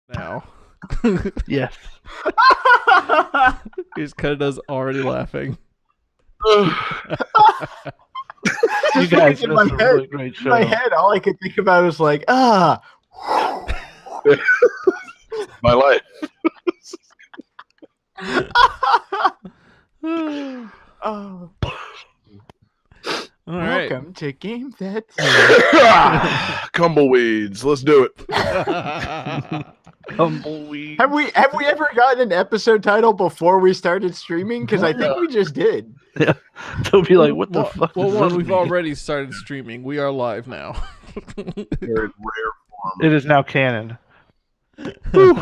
now. Yes. He's kind of already laughing. You guys in missed a really great show. In my head, all I could think about was like, My life. oh. All right. Welcome to Game That. Cumbleweeds. Let's do it. Tumbleweed. Have we ever gotten an episode title before we started streaming? Because I think we just did. Yeah. They'll be like, what the fuck? Well, does one, this we've mean? already started streaming. We are live now. Very rare form. It is now canon. All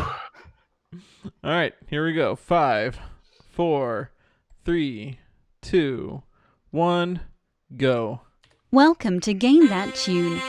right, here we go. 5, 4, 3, 2, 1, go. Welcome to Game That Tune.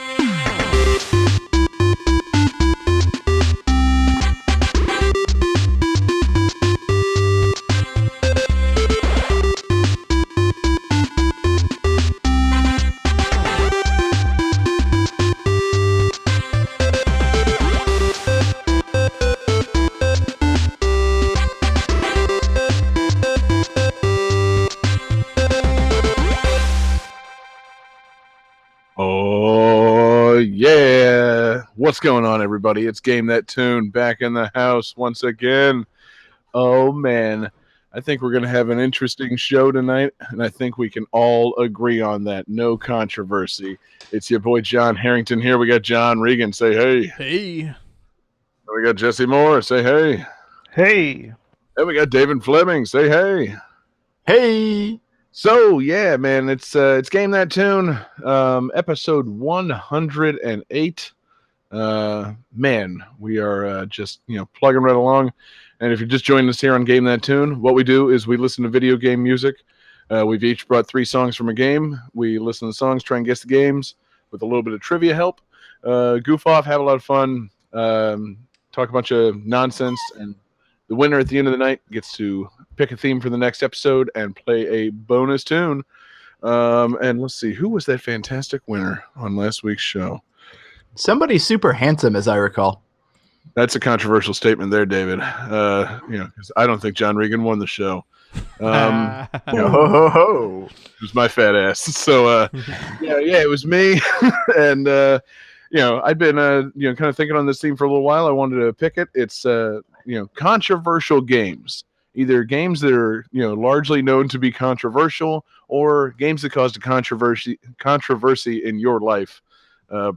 Oh, yeah. What's going on, everybody? It's Game That Tune back in the house once again. Oh, man. I think we're going to have an interesting show tonight, and I think we can all agree on that. No controversy. It's your boy John Harrington here. We got John Regan. Say hey. Hey. We got Jesse Moore. Say hey. Hey. And we got David Fleming. Say hey. Hey. So yeah, man, it's Game That Tune, episode 108. Man, we are just plugging right along. And if you're just joining us here on Game That Tune, what we do is we listen to video game music. We've each brought 3 songs from a game. We listen to the songs, try and guess the games with a little bit of trivia help. Goof off, have a lot of fun, talk a bunch of nonsense, and the winner at the end of the night gets to pick a theme for the next episode and play a bonus tune. And let's see, who was that fantastic winner on last week's show? Somebody super handsome, as I recall. That's a controversial statement there, David. Because I don't think John Regan won the show. Ho, ho, ho. It was my fat ass. So, it was me. And, I've been, kind of thinking on this theme for a little while. I wanted to pick it. It's, controversial games. Either games that are, largely known to be controversial, or games that caused a controversy in your life,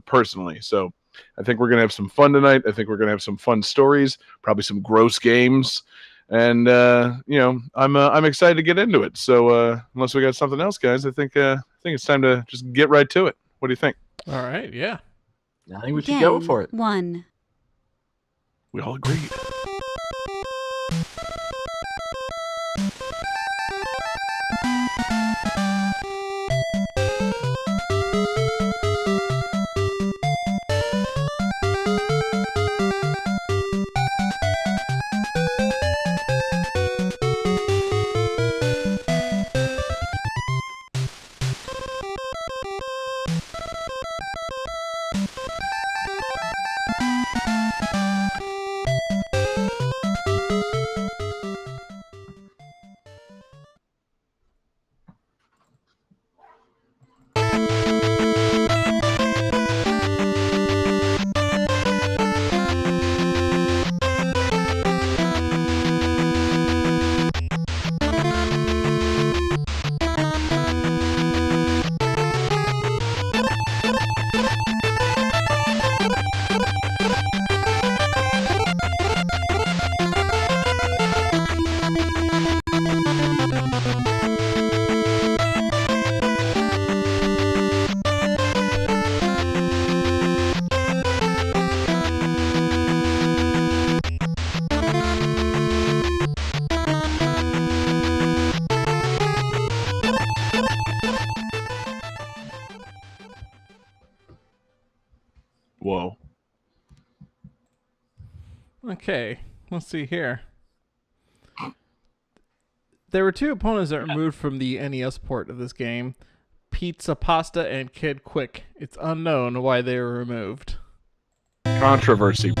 personally. So I think we're going to have some fun tonight. I think we're going to have some fun stories, probably some gross games. And, I'm excited to get into it. So unless we got something else, guys, I think it's time to just get right to it. What do you think? All right, yeah. I think we should go for it. 1. We all agree. Whoa. Okay, let's see here. There were 2 opponents that were removed from the NES port of this game. Pizza Pasta and Kid Quick. It's unknown why they were removed. Controversy.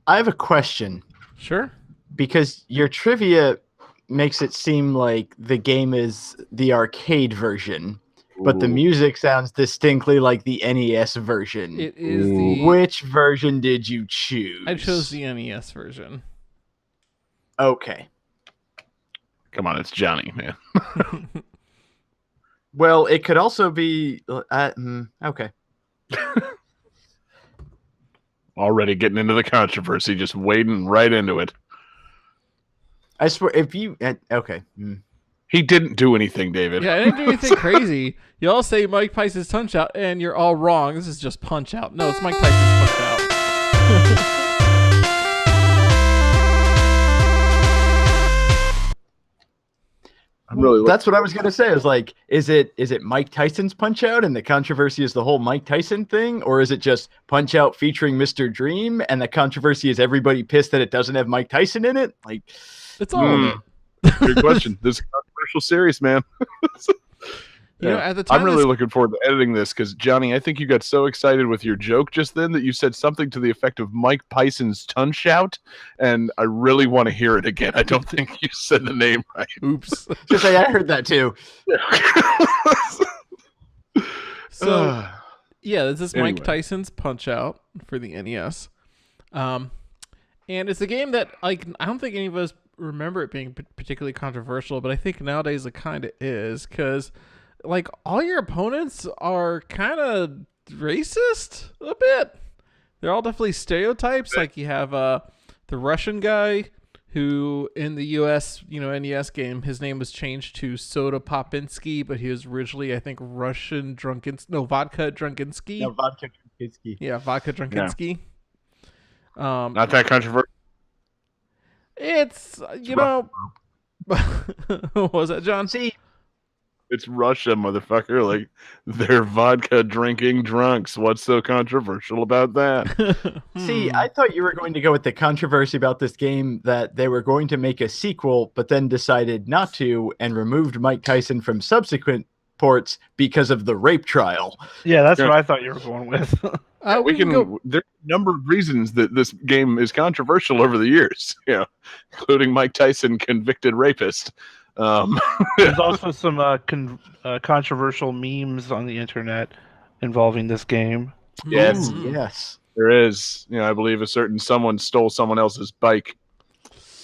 I have a question Sure. because your trivia makes it seem like the game is the arcade version, but the Ooh. music sounds distinctly like the NES version. It is Ooh. the. Which version did you choose? I chose the NES version. Okay. Come on, it's Johnny, man. Well, it could also be. Okay. Already getting into the controversy, just wading right into it. I swear, if you. Okay. He didn't do anything, David. Yeah, I didn't do anything crazy. You all say Mike Tyson's Punch Out, and you're all wrong. This is just Punch Out. No, it's Mike Tyson's Punch Out. I'm really That's what I was gonna say. I was like, is it Mike Tyson's Punch Out, and the controversy is the whole Mike Tyson thing, or is it just Punch Out featuring Mr. Dream, and the controversy is everybody pissed that it doesn't have Mike Tyson in it? Like, It's all of it. Good question. This is a controversial series, man. You know, at the time, I'm really looking forward to editing this because, Johnny, I think you got so excited with your joke just then that you said something to the effect of Mike Tyson's Punch Out, and I really want to hear it again. I don't think you said the name right. Oops. just say I heard that too. So, yeah, this is Anyway. Mike Tyson's Punch Out for the NES. And it's a game that, like, I don't think any of us remember it being particularly controversial, but I think nowadays it kind of is, because, like, all your opponents are kind of racist a bit. They're all definitely stereotypes. Like, you have the Russian guy who, in the US, NES game, his name was changed to Soda Popinski, but he was originally, I think, Vodka Drunkinsky. No, vodka. Kitsky. Yeah, Vodka Drunkinsky. Not that controversial. It's, what was that, John? See, It's Russia, motherfucker. Like, they're vodka drinking drunks. What's so controversial about that? See, I thought you were going to go with the controversy about this game that they were going to make a sequel, but then decided not to and removed Mike Tyson from subsequent ports because of the rape trial. Yeah, that's Yeah. what I thought you were going with. we can go. There's a number of reasons that this game is controversial over the years, including Mike Tyson, convicted rapist. There's also some controversial memes on the internet involving this game. Yes. Yes. There is, I believe a certain someone stole someone else's bike.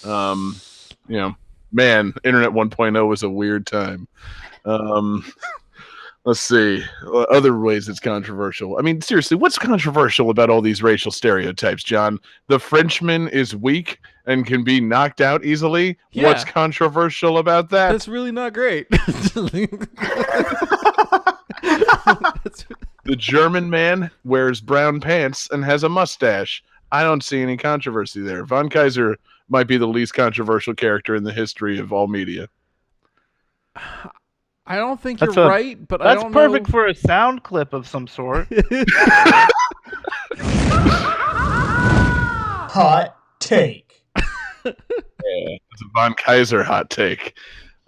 Man, Internet 1.0 was a weird time. Let's see. Other ways it's controversial. I mean, seriously, what's controversial about all these racial stereotypes, John? The Frenchman is weak and can be knocked out easily. Yeah. What's controversial about that? That's really not great. The German man wears brown pants and has a mustache. I don't see any controversy there. Von Kaiser might be the least controversial character in the history of all media. I don't think That's you're right, but I That's don't perfect know. for a sound clip of some sort. Hot take. Yeah, it's a Von Kaiser hot take.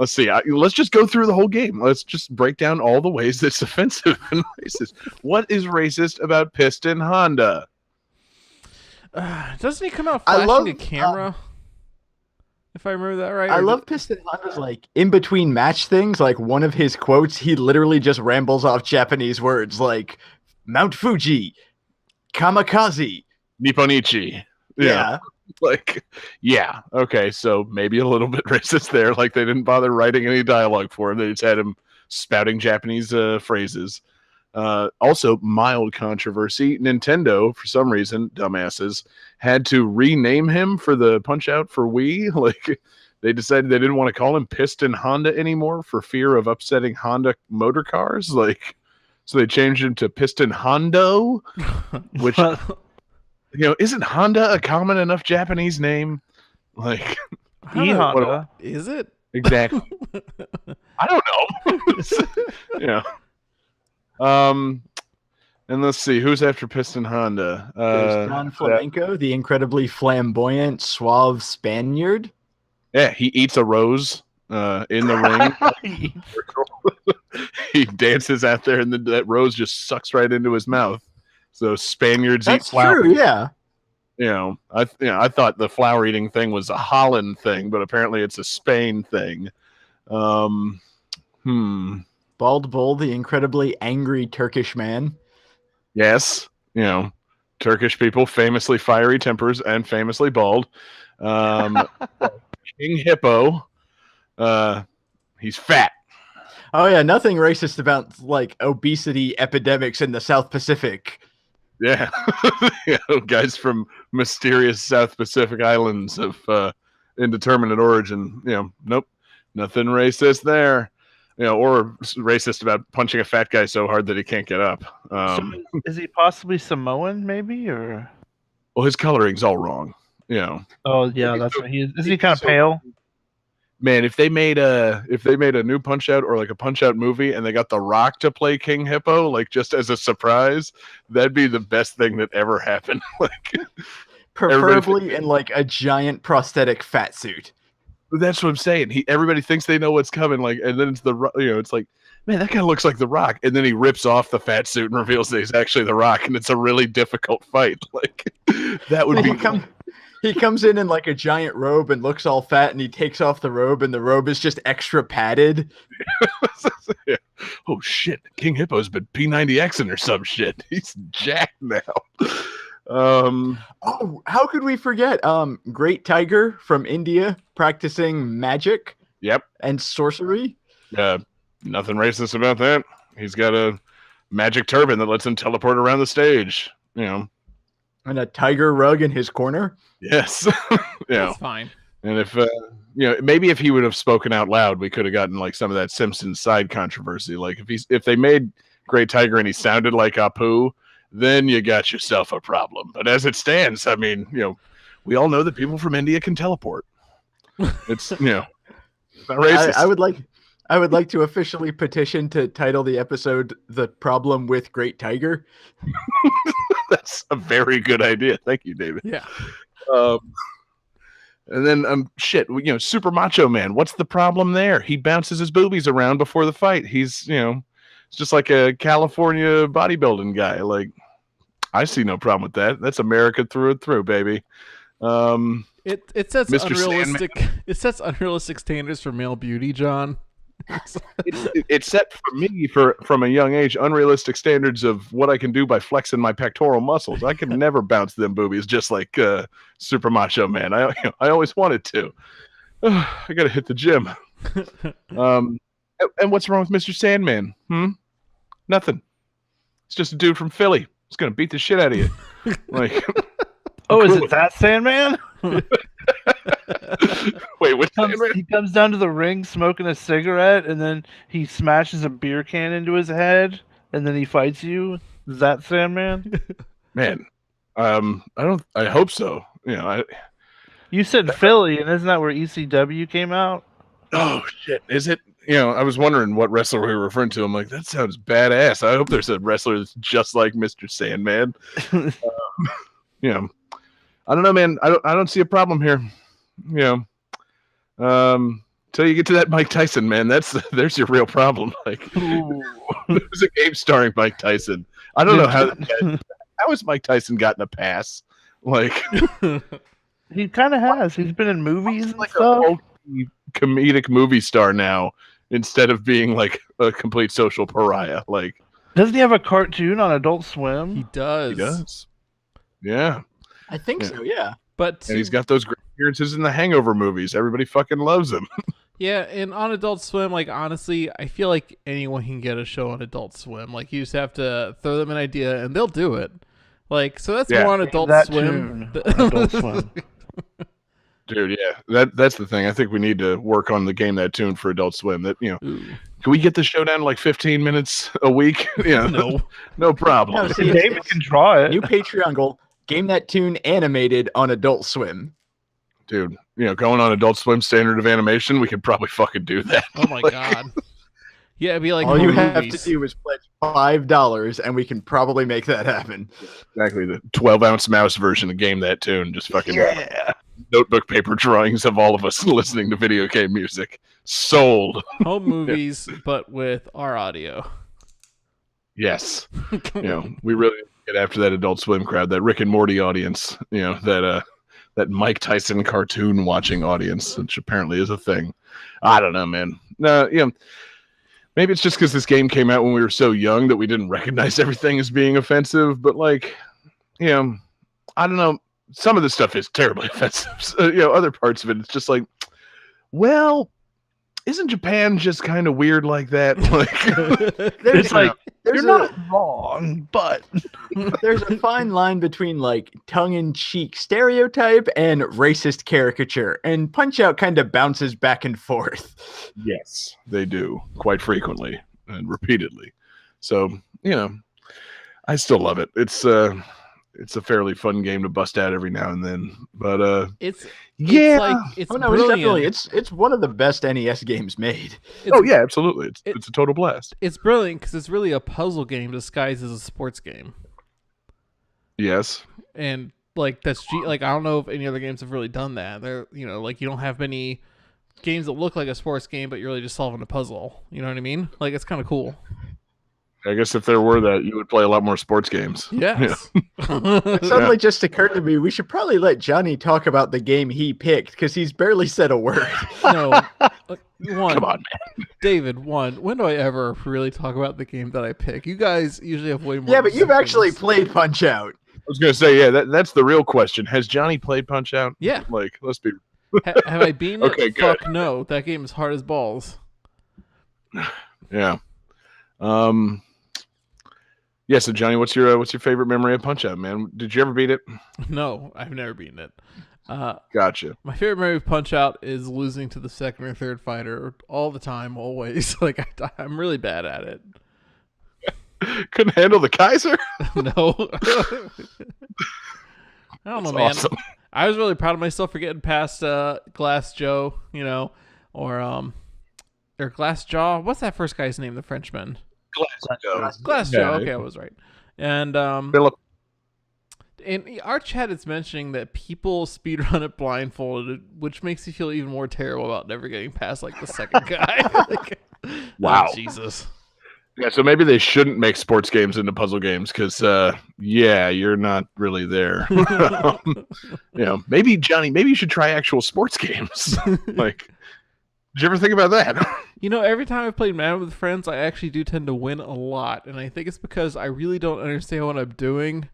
Let's see. Let's just go through the whole game. Let's just break down all the ways that's offensive and racist. What is racist about Piston Honda? Doesn't he come out I flashing love, a camera? If I remember that right. I Or love Piston Honda's like in between match things. Like one of his quotes, he literally just rambles off Japanese words like Mount Fuji, kamikaze. Nipponichi. Yeah. Okay, so maybe a little bit racist there. Like they didn't bother writing any dialogue for him. They just had him spouting Japanese phrases. Also, mild controversy. Nintendo, for some reason, dumbasses, had to rename him for the Punch-Out for Wii. Like, they decided they didn't want to call him Piston Honda anymore for fear of upsetting Honda motor cars. Like, so they changed him to Piston Hondo, which, isn't Honda a common enough Japanese name? Like, I don't know. E-Honda. Is it? exactly. I don't know. And let's see who's after Piston Honda. There's John Flamenco, the incredibly flamboyant, suave Spaniard. Yeah, he eats a rose in the ring. He dances out there, and that rose just sucks right into his mouth. So Spaniards That's eat flowers. true, yeah. I thought the flower eating thing was a Holland thing, but apparently it's a Spain thing. Bald Bull, the incredibly angry Turkish man. Yes, Turkish people famously fiery tempers and famously bald. King Hippo, he's fat. Oh yeah, nothing racist about like obesity epidemics in the South Pacific. Yeah, guys from mysterious South Pacific islands of indeterminate origin. Nope, nothing racist there. Or racist about punching a fat guy so hard that he can't get up. So is he possibly Samoan, maybe, or? Well, his coloring's all wrong. Oh yeah, that's what he is. Is he kind of pale? Man, if they made a new Punch Out or like a Punch Out movie and they got The Rock to play King Hippo, like just as a surprise, that'd be the best thing that ever happened. Like, preferably in like a giant prosthetic fat suit. That's what I'm saying. Everybody thinks they know what's coming, like, and then it's it's like, man, that guy looks like The Rock, and then he rips off the fat suit and reveals that he's actually The Rock, and it's a really difficult fight. Like, that would be. He comes in like a giant robe and looks all fat, and he takes off the robe, and the robe is just extra padded. Yeah. Oh shit! King Hippo's been P90Xing or some shit. He's jacked now. Oh, how could we forget? Great Tiger from India practicing magic. Yep. And sorcery. Nothing racist about that. He's got a magic turban that lets him teleport around the stage. And a tiger rug in his corner. Yes. That's fine. And if maybe if he would have spoken out loud, we could have gotten like some of that Simpsons side controversy. Like if they made Great Tiger and he sounded like Apu, then you got yourself a problem. But as it stands, I mean, we all know that people from India can teleport. It's not racist. I would like to officially petition to title the episode "The Problem with Great Tiger." That's a very good idea. Thank you, David. Yeah. And then Super Macho Man. What's the problem there? He bounces his boobies around before the fight. He's it's just like a California bodybuilding guy. Like, I see no problem with that. That's America through and through, baby. It sets Mr. unrealistic. It sets unrealistic standards for male beauty, John. It set for me from a young age unrealistic standards of what I can do by flexing my pectoral muscles. I can never bounce them boobies just like Super Macho Man. I always wanted to. I gotta hit the gym. And what's wrong with Mr. Sandman? Nothing. It's just a dude from Philly. He's gonna beat the shit out of you. Like, is it that Sandman? Wait, what? He comes down to the ring smoking a cigarette, and then he smashes a beer can into his head, and then he fights you. Is that Sandman? Man, I hope so. You said Philly, and isn't that where ECW came out? Oh shit, is it? I was wondering what wrestler we were referring to. I'm like, that sounds badass. I hope there's a wrestler that's just like Mr. Sandman. I don't know, man. I don't see a problem here. Till you get to that Mike Tyson, man. There's your real problem. Like, there's a game starring Mike Tyson. I don't know how has Mike Tyson gotten a pass. Like, he kind of has. He's been in movies and like stuff. A comedic movie star now, instead of being like a complete social pariah. Like, doesn't he have a cartoon on Adult Swim? He does. He does. Yeah. I think so, yeah. But and he's got those great appearances in the Hangover movies. Everybody fucking loves him. Yeah, and on Adult Swim, like, honestly, I feel like anyone can get a show on Adult Swim. Like, you just have to throw them an idea, and they'll do it. Like, so that's more on Adult Swim. Adult Swim. Dude, yeah, that's the thing. I think we need to work on the Game That Tune for Adult Swim. That can we get the show down to like 15 minutes a week? No problem. No, see, David can draw it. New Patreon goal: Game That Tune animated on Adult Swim. Dude, going on Adult Swim standard of animation, we could probably fucking do that. Oh my god. Yeah, it'd be like all you have to do is pledge $5, and we can probably make that happen. Exactly, the 12-ounce mouse version of Game That Tune, just fucking notebook paper drawings of all of us listening to video game music. Sold. Home movies, but with our audio. Yes. We really get after that Adult Swim crowd, that Rick and Morty audience, that Mike Tyson cartoon watching audience, which apparently is a thing. I don't know, man. No, maybe it's just because this game came out when we were so young that we didn't recognize everything as being offensive. But like, I don't know. Some of this stuff is terribly offensive. So, other parts of it, it's just like, well, isn't Japan just kind of weird like that? Like, It's like there's you're not wrong, but there's a fine line between like tongue-in-cheek stereotype and racist caricature, and Punch-Out kind of bounces back and forth. yes, they do quite frequently and repeatedly. So I still love it. It's a fairly fun game to bust out every now and then. But It's yeah. like it's Oh no, brilliant. it's one of the best NES games made. It's, yeah, absolutely. It's a total blast. it's brilliant because it's really a puzzle game disguised as a sports game, Yes. and like like I don't know if any other games have really done that. They're like you don't have many games that look like a sports game, but you're really just solving a puzzle. You know what I mean? Like it's kind of cool. I guess if there were that, you would play a lot more sports games. Yes. It suddenly just occurred to me we should probably let Johnny talk about the game he picked because he's barely said a word. No. Come on, man. David, when do I ever really talk about the game that I pick? You guys usually have way more. Yeah, but you've things. actually played Punch-Out. I was gonna say, yeah, that's the real question. Has Johnny played Punch-Out? Yeah. Like, let's be. Have I beaten it? Okay, good. Fuck no. That game is hard as balls. Yeah. Yeah. So Johnny, what's your favorite memory of Punch-Out, man? Did you ever beat it? No, I've never beaten it. Gotcha. My favorite memory of Punch-Out is losing to the second or third fighter all the time, always. Like I'm really bad at it. Couldn't handle the Kaiser? No. I don't know, That's man. awesome. I was really proud of myself for getting past Glass Joe, or Glass Jaw. What's that first guy's name? The Frenchman. Glass Yeah. Joe. Okay, I was right. And Philip. in our chat, it's mentioning that people speedrun it blindfolded, which makes you feel even more terrible about never getting past like the second guy. Like, Wow. oh, Jesus. Yeah, so maybe they shouldn't make sports games into puzzle games because, you're not really there. Maybe Johnny, you should try actual sports games. Like, did you ever think about that? Every time I've played Madden with friends, I actually do tend to win a lot, and I think it's because I really don't understand what I'm doing,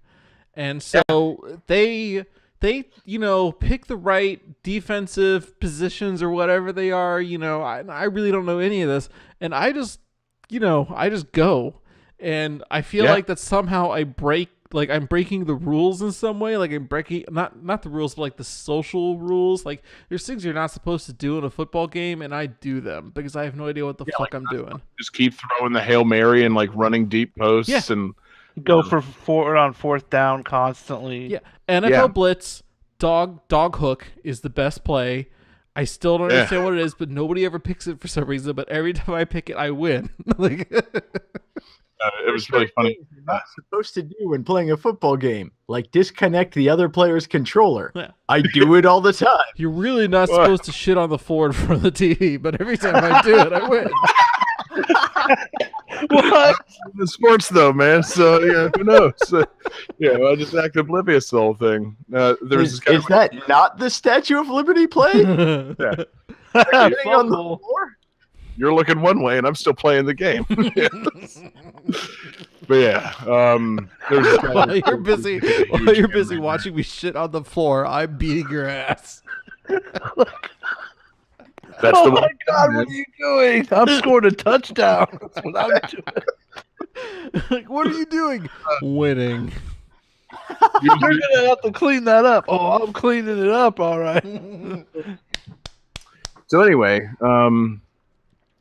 and so they pick the right defensive positions or whatever they are. I really don't know any of this, and I just go, and I feel like that somehow I'm breaking the rules in some way. Like I'm breaking not the rules, but like the social rules. Like there's things you're not supposed to do in a football game, and I do them because I have no idea what the fuck I'm doing. Just keep throwing the Hail Mary and like running deep posts and go for fourth down constantly. Yeah, NFL Blitz, dog hook is the best play. I still don't understand what it is, but nobody ever picks it for some reason. But every time I pick it, I win. Like, it was really funny. You're not supposed to do when playing a football game, like disconnect the other player's controller. Yeah. I do it all the time. You're really not supposed to shit on the floor in front of the TV, but every time I do it, I win. What? The sports though, man. So who knows? I just act oblivious to the whole thing. Is that not the Statue of Liberty play? Yeah. Sitting on the floor? You're looking one way, and I'm still playing the game. But yeah, there's this guy While you're busy watching me shit on the floor, I'm beating your ass. That's Oh the my one. God, what are you doing? I'm scoring a touchdown. That's what I'm doing. Like, what are you doing? Winning. You're gonna have to clean that up. Oh, I'm cleaning it up. All right. So anyway,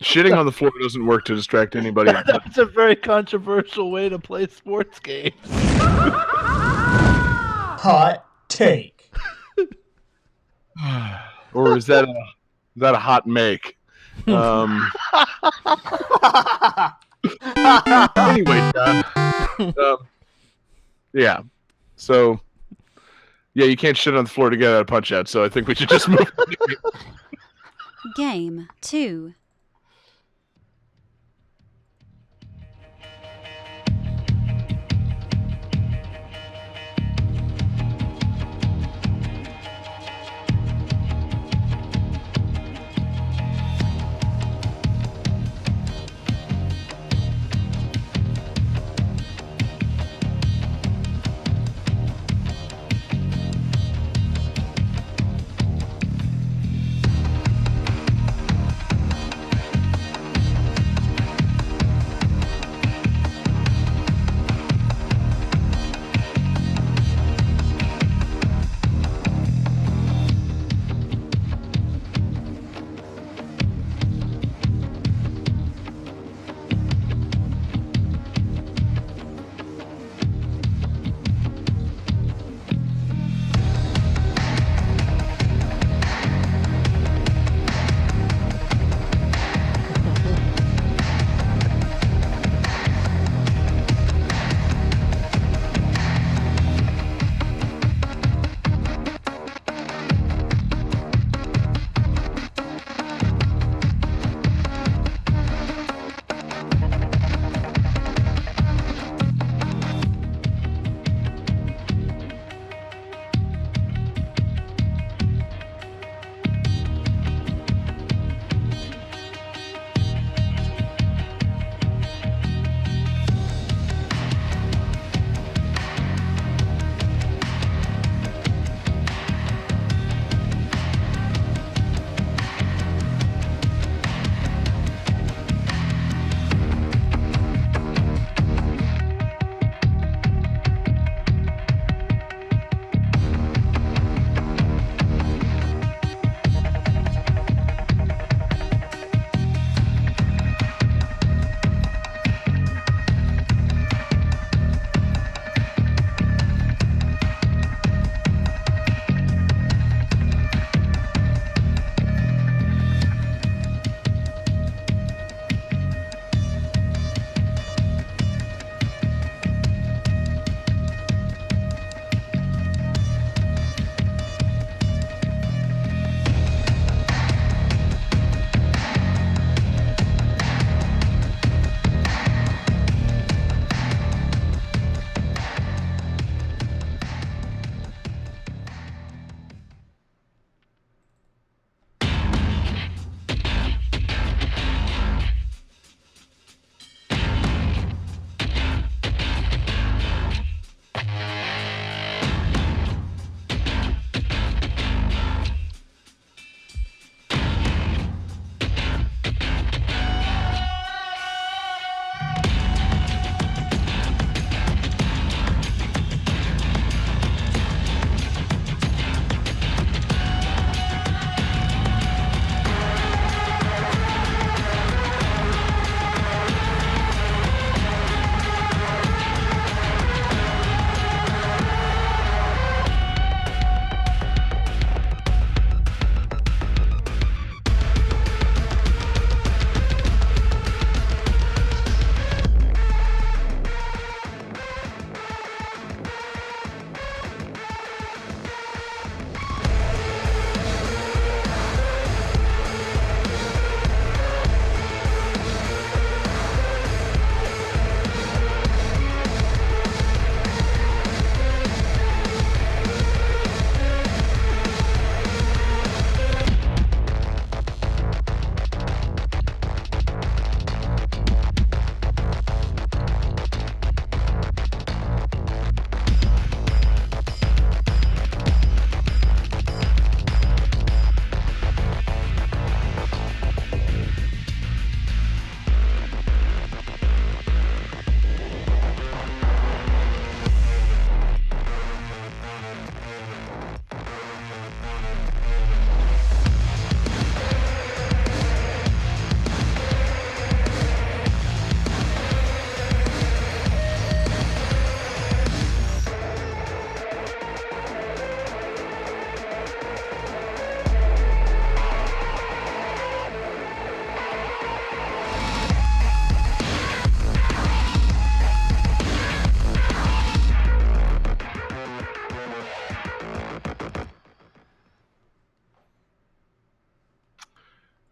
shitting on the floor doesn't work to distract anybody. That's a very controversial way to play sports games. Hot take. Or is that a hot make? Anyway, John. Yeah. So, you can't shit on the floor to get out of Punch-Out, so I think we should just move on. Game 2.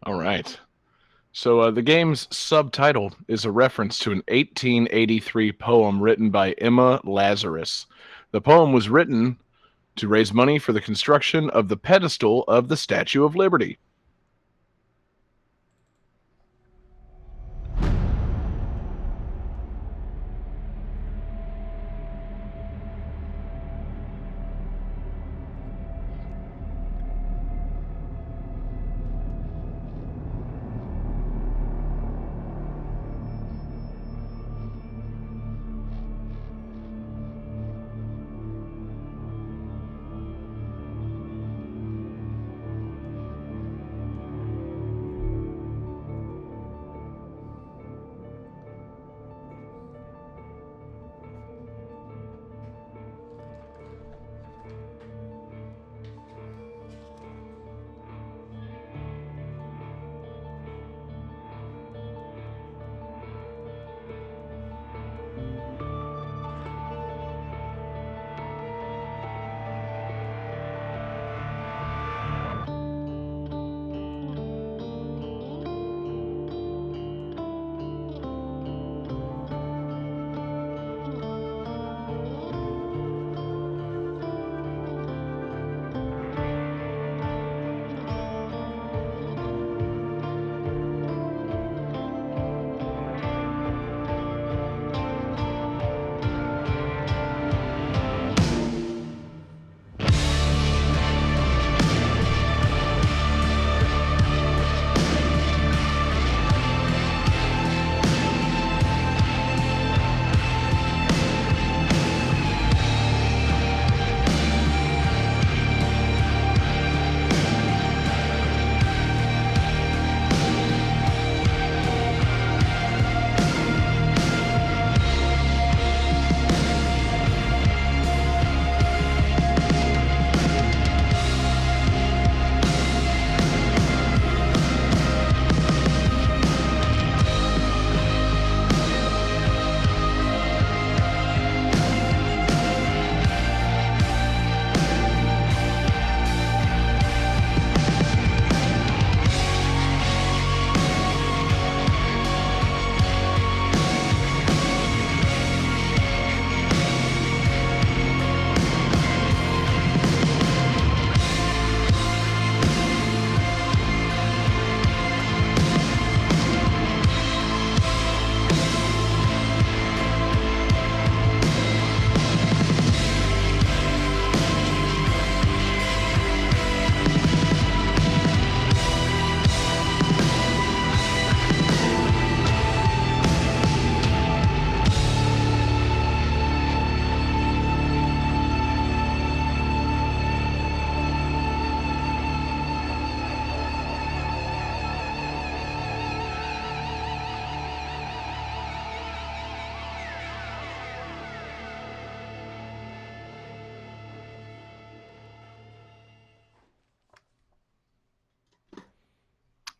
All right. So the game's subtitle is a reference to an 1883 poem written by Emma Lazarus. The poem was written to raise money for the construction of the pedestal of the Statue of Liberty.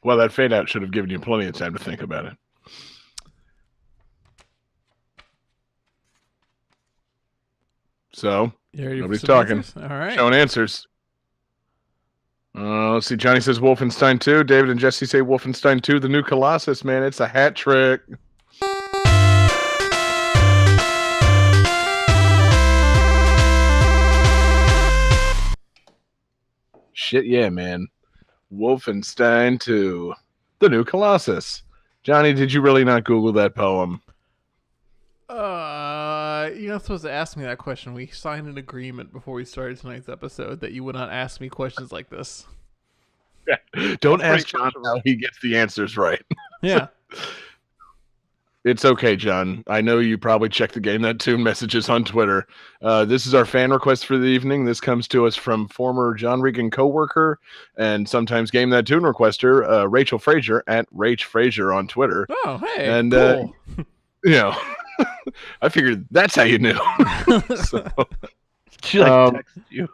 Well, that fade out should have given you plenty of time to think about it. So, You ready for nobody's some talking. answers? All right. Showing answers. Let's see. Johnny says Wolfenstein 2. David and Jesse say Wolfenstein 2, the new Colossus, man. It's a hat trick. Shit, yeah, man. Wolfenstein 2, the new Colossus. Johnny, did you really not Google that poem? You're not supposed to ask me that question. We signed an agreement before we started tonight's episode that you would not ask me questions like this. Don't ask John how he gets the answers right. Yeah. It's okay, John. I know you probably check the Game That Tune messages on Twitter. This is our fan request for the evening. This comes to us from former John Regan coworker and sometimes Game That Tune requester, Rachel Frazier at Rach Frazier on Twitter. Oh, hey, and cool. You know, I figured that's how you knew. So, She texted you.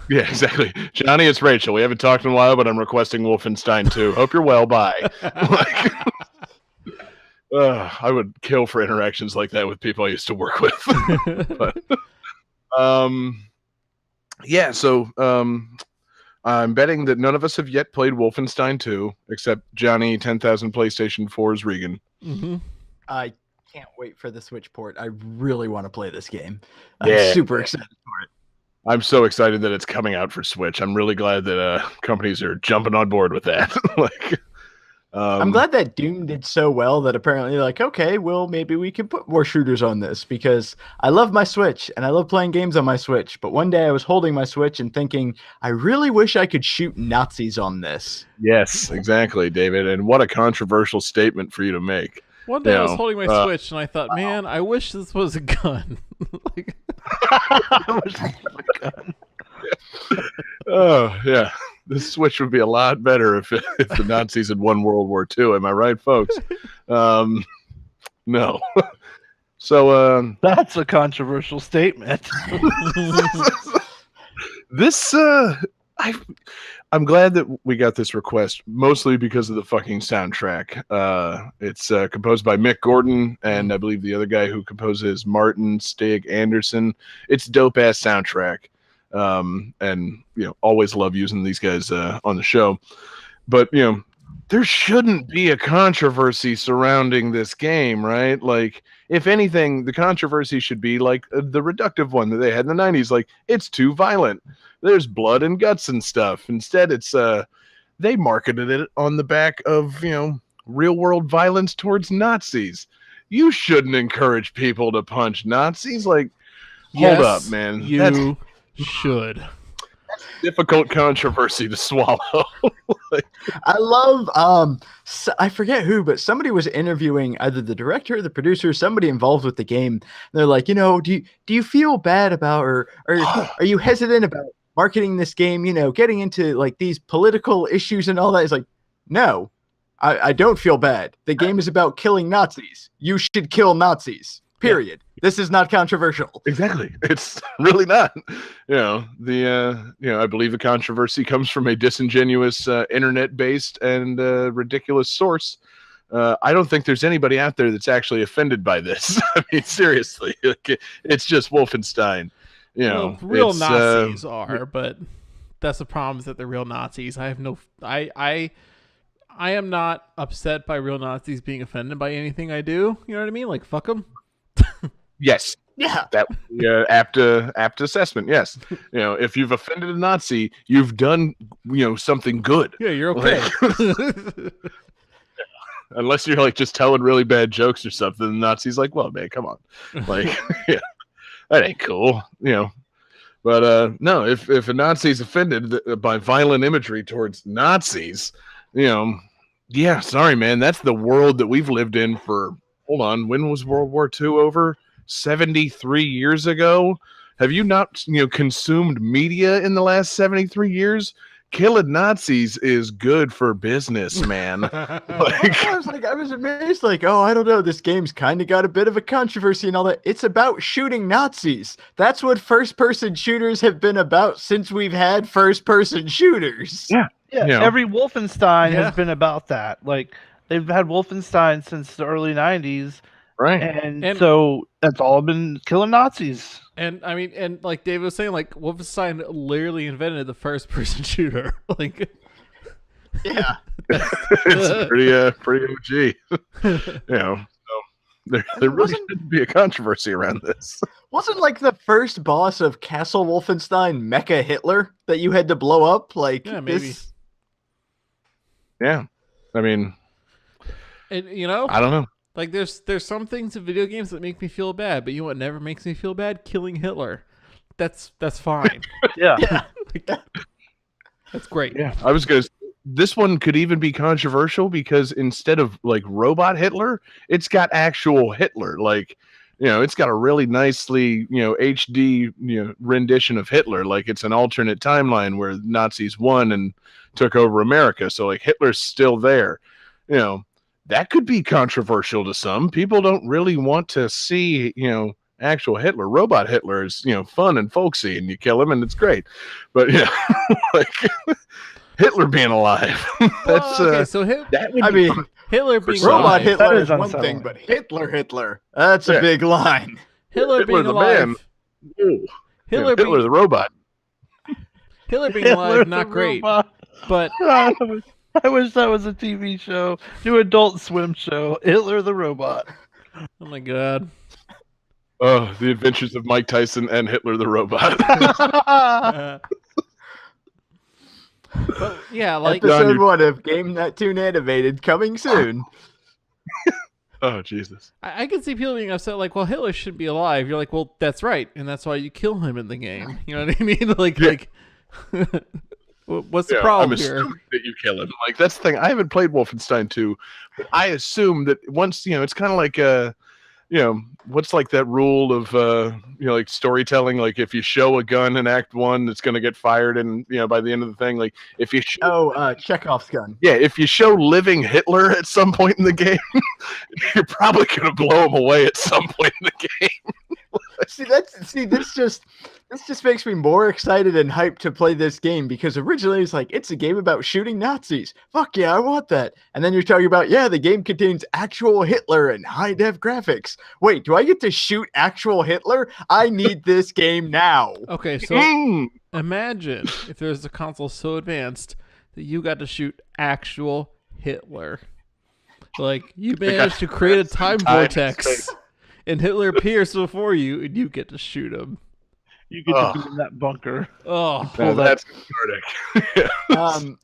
yeah, exactly. Johnny, it's Rachel. We haven't talked in a while, but I'm requesting Wolfenstein 2. Hope you're well. Bye. I would kill for interactions like that with people I used to work with. But, yeah, so I'm betting that none of us have yet played Wolfenstein 2, except Johnny 10,000 PlayStation 4's Regan. Mm-hmm. I can't wait for the Switch port. I really want to play this game. Yeah. I'm super excited for it. I'm so excited that it's coming out for Switch. I'm really glad that companies are jumping on board with that. I'm glad that Doom did so well that apparently like, okay, well, maybe we can put more shooters on this, because I love my Switch and I love playing games on my Switch. But one day I was holding my Switch and thinking, I really wish I could shoot Nazis on this. Yes, exactly, David. And what a controversial statement for you to make. One day I was holding my Switch and I thought, man, I wish this was a gun. Like, oh, yeah. This Switch would be a lot better if the Nazis had won World War II. Am I right, folks? No. So That's a controversial statement. this I'm glad that we got this request, mostly because of the fucking soundtrack. It's composed by Mick Gordon, and I believe the other guy who composes, Martin Stig Anderson. It's dope ass soundtrack. And always love using these guys on the show. But there shouldn't be a controversy surrounding this game, right? Like, if anything, the controversy should be like the reductive one that they had in the 90s. Like, it's too violent. There's blood and guts and stuff. Instead, it's they marketed it on the back of real world violence towards Nazis. You shouldn't encourage people to punch Nazis. Like, hold up, man. That's should. Difficult controversy to swallow. I love I forget who, but somebody was interviewing either the director or the producer, somebody involved with the game. They're like, do you feel bad about, or are you hesitant about marketing this game, getting into like these political issues and all that? It's like, no, I don't feel bad. The game is about killing Nazis. You should kill Nazis. Period. Yeah. This is not controversial. Exactly. It's really not. I believe the controversy comes from a disingenuous internet-based and ridiculous source. I don't think there's anybody out there that's actually offended by this. I mean, seriously, it's just Wolfenstein. Real Nazis are, but that's the problem, is that they're real Nazis. I have no, I am not upset by real Nazis being offended by anything I do. You know what I mean? Like, fuck them. Yes. Yeah. That apt assessment. Yes. If you've offended a Nazi, you've done something good. Yeah, you're okay. Unless you're like just telling really bad jokes or something, the Nazi's like, well, man, come on. Like, yeah, that ain't cool. But no, if a Nazi's offended by violent imagery towards Nazis, yeah, sorry, man, that's the world that we've lived in for. Hold on, when was World War II over? 73 years ago? Have you not, consumed media in the last 73 years? Killing Nazis is good for business, man. I was amazed, like, oh, I don't know, this game's kind of got a bit of a controversy and all that. It's about shooting Nazis. That's what first-person shooters have been about since we've had first-person shooters. Yeah. Every Wolfenstein has been about that. Like, they've had Wolfenstein since the early 90s. Right. And so that's all been killing Nazis. And I mean, and like Dave was saying, like, Wolfenstein literally invented the first person shooter. Like, yeah. It's pretty OG. So there really shouldn't be a controversy around this. Wasn't like the first boss of Castle Wolfenstein Mecha Hitler that you had to blow up? Like, yeah, maybe. Yeah. I mean, and I don't know. Like, there's some things in video games that make me feel bad, but you know what never makes me feel bad? Killing Hitler. That's fine. Yeah. That's great. Yeah. I was gonna. This one could even be controversial because instead of like robot Hitler, it's got actual Hitler. Like, it's got a really nicely, HD, rendition of Hitler. Like, it's an alternate timeline where Nazis won and took over America. So like Hitler's still there. That could be controversial to some. People don't really want to see, actual Hitler. Robot Hitler is, fun and folksy, and you kill him and it's great. But like Hitler being alive. That's okay, so that would be Hitler being robot alive. Hitler is one thing, but Hitler, that's a big line. Hitler being the alive. man. Hitler the robot. Hitler being Hitler alive, the not great. robot. But I wish that was a TV show, new Adult Swim show. Hitler the robot. oh my god. Oh, the adventures of Mike Tyson and Hitler the robot. But yeah, like Episode 1 of Game That Tune Animated coming soon. Oh, Jesus. I can see people being upset, like, well, Hitler should be alive. You're like, well, that's right, and that's why you kill him in the game. You know what I mean? Like, what's the problem I'm here? assuming that you kill him. Like, that's the thing. I haven't played Wolfenstein 2, but I assume that once, it's kind of like what's like that rule of like storytelling, like if you show a gun in Act 1 it's going to get fired, and by the end of the thing, like if you show Chekhov's gun. if you show living Hitler at some point in the game, you're probably going to blow him away at some point in the game. This just makes me more excited and hyped to play this game, because originally it's like, it's a game about shooting Nazis. Fuck yeah, I want that. And then you're talking about, the game contains actual Hitler and high def graphics. Wait, do I get to shoot actual Hitler? I need this game now. Okay, so imagine if there's a console so advanced that you got to shoot actual Hitler. Like, you managed to create a time vortex, and Hitler appears before you, and you get to shoot him. You get to be in that bunker. Oh, that's cathartic.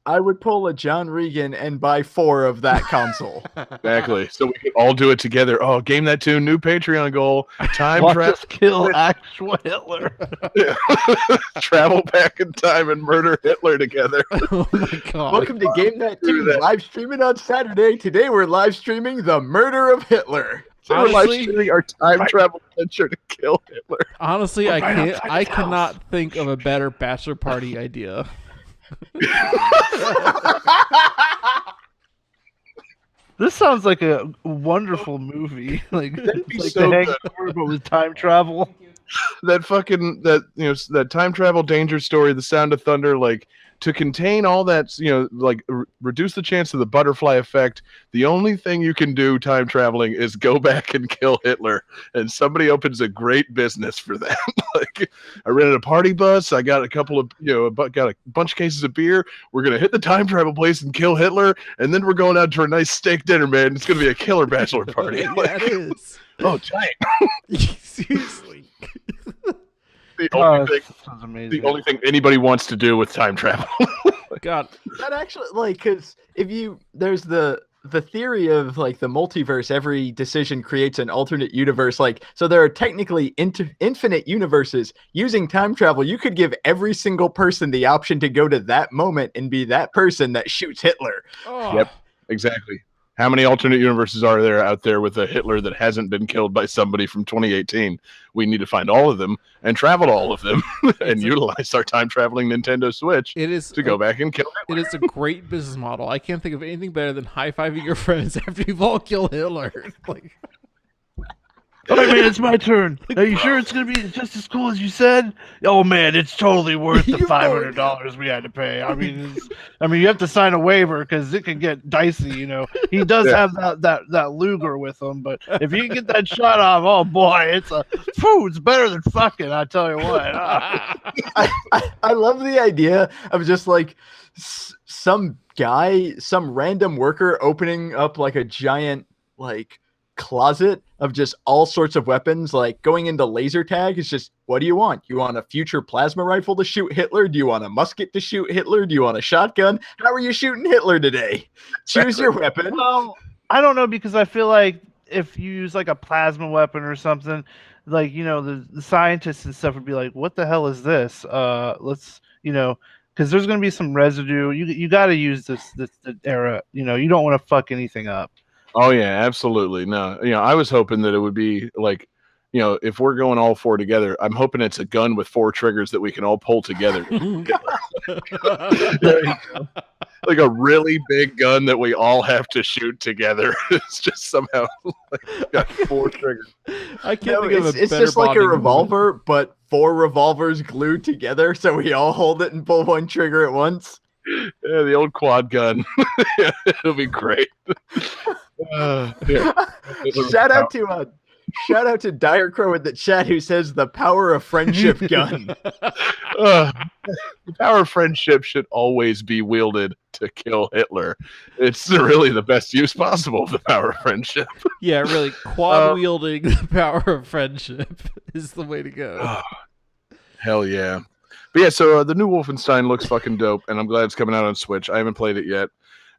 I would pull a John Regan and buy 4 of that console. Exactly. So we can all do it together. Oh, Game That Tune, new Patreon goal. Time Watch travel. us kill actual Hitler. Travel back in time and murder Hitler together. Oh my god. Welcome to Game That Tune, live streaming on Saturday. Today we're live streaming the murder of Hitler. So we're live streaming our time travel adventure to kill Hitler. Honestly, I cannot think of a better bachelor party idea. This sounds like a wonderful movie. Like so The Hangover, but with time travel. That time travel danger story, The Sound of Thunder, like, to contain all that, reduce the chance of the butterfly effect. The only thing you can do time traveling is go back and kill Hitler, and somebody opens a great business for that. Like, I rented a party bus. I got a couple of, got a bunch of cases of beer. We're gonna hit the time travel place and kill Hitler, and then we're going out to a nice steak dinner, man. It's gonna be a killer bachelor party. Yeah, Like, it is. oh, giant. Seriously. The only thing anybody wants to do with time travel. God. That actually, because there's the theory of, like, the multiverse, every decision creates an alternate universe. Like, so there are technically infinite universes. Using time travel, you could give every single person the option to go to that moment and be that person that shoots Hitler. Oh. Yep, exactly. How many alternate universes are there out there with a Hitler that hasn't been killed by somebody from 2018? We need to find all of them and travel to all of them and utilize our time-traveling Nintendo Switch to go back and kill Hitler. It is a great business model. I can't think of anything better than high-fiving your friends after you've all killed Hitler. Like, All right, man, it's my turn. Are you sure it's going to be just as cool as you said? Oh, man, it's totally worth the $500 we had to pay. I mean, you have to sign a waiver because it can get dicey, He does have that Luger with him, but if you can get that shot off, oh, boy, it's better than fucking, I tell you what. I love the idea of just, like, some random worker opening up, like, a giant, like, closet of just all sorts of weapons, like going into laser tag. It's just, what do you want? You want a future plasma rifle to shoot Hitler? Do you want a musket to shoot Hitler? Do you want a shotgun? How are you shooting Hitler today? Choose your weapon. Well, I don't know, because I feel like if you use like a plasma weapon or something, like, the scientists and stuff would be like, what the hell is this? Let's, because there's going to be some residue. You got to use this era. You don't want to fuck anything up. Oh yeah, absolutely. No, I was hoping that it would be like, if we're going all 4 together, I'm hoping it's a gun with 4 triggers that we can all pull together. Like a really big gun that we all have to shoot together. It's just somehow got 4 triggers. I can't think of a it's better just like a bonding revolver, but 4 revolvers glued together, so we all hold it and pull one trigger at once. Yeah, the old quad gun. Yeah, it'll be great. Shout out to Shout out to Dire Crow in the chat who says the power of friendship gun. The power of friendship should always be wielded to kill Hitler. It's really the best use possible of the power of friendship. Yeah, really, quad wielding the power of friendship is the way to go. Hell yeah. But yeah, so the new Wolfenstein looks fucking dope, and I'm glad it's coming out on Switch. I haven't played it yet,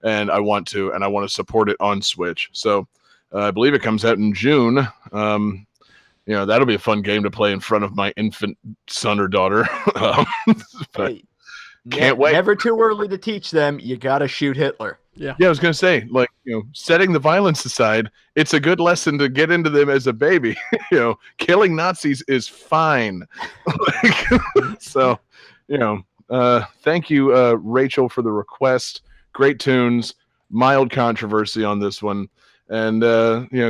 and I want to support it on Switch. So I believe it comes out in June. That'll be a fun game to play in front of my infant son or daughter. But Hey, can't wait. Never too early to teach them. You gotta shoot Hitler. Yeah. Yeah, I was gonna say, setting the violence aside, it's a good lesson to get into them as a baby. Killing Nazis is fine. So, thank you, Rachel, for the request. Great tunes, mild controversy on this one. And,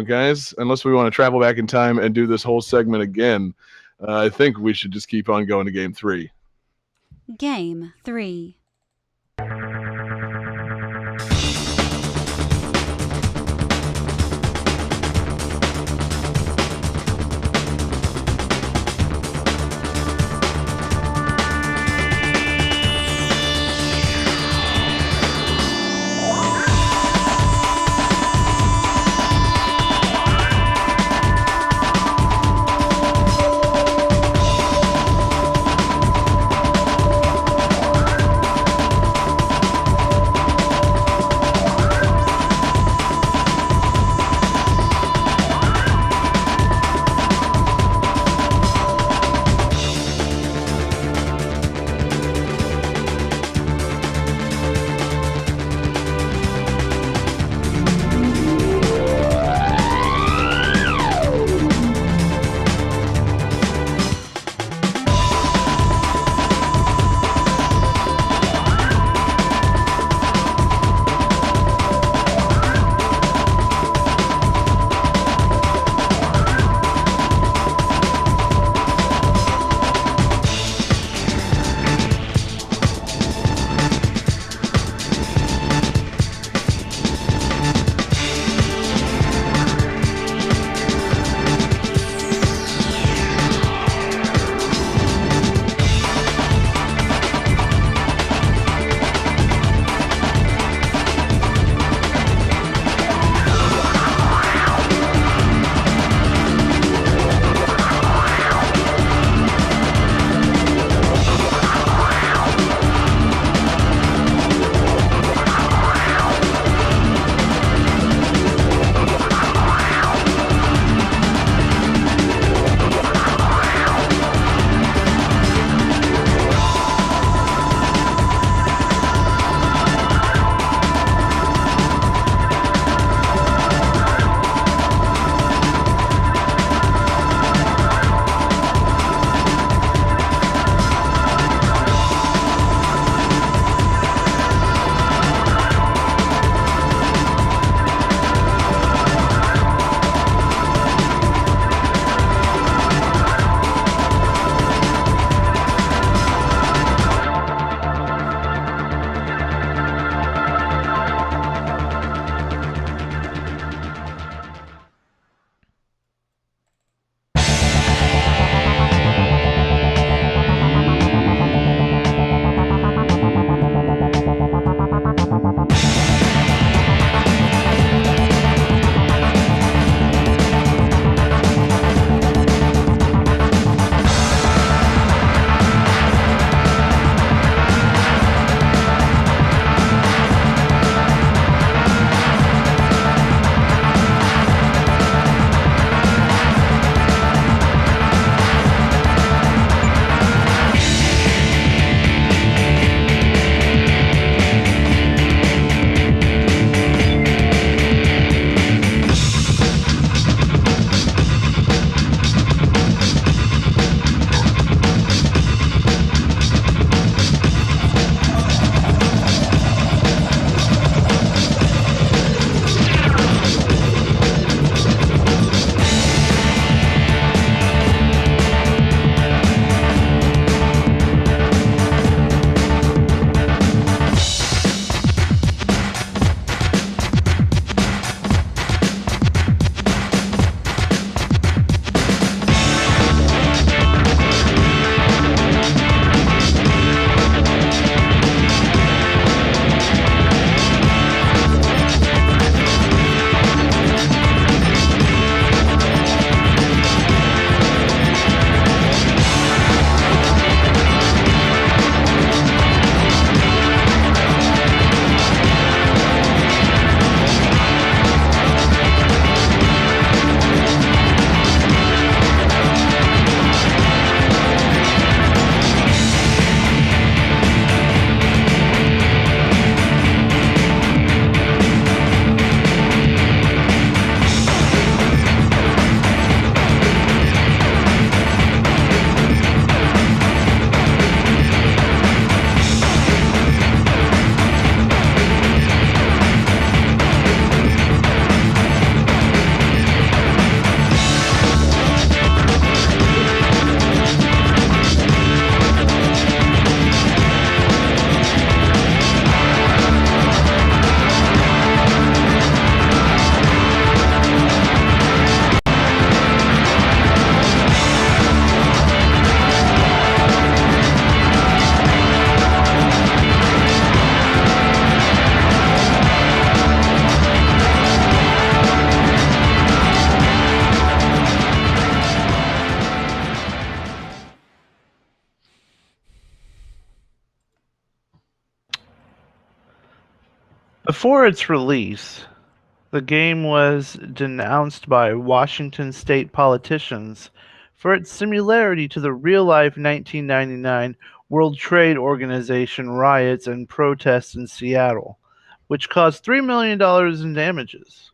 guys, unless we want to travel back in time and do this whole segment again, I think we should just keep on going to game 3. Game 3. Before its release, the game was denounced by Washington state politicians for its similarity to the real-life 1999 World Trade Organization riots and protests in Seattle, which caused $3 million in damages.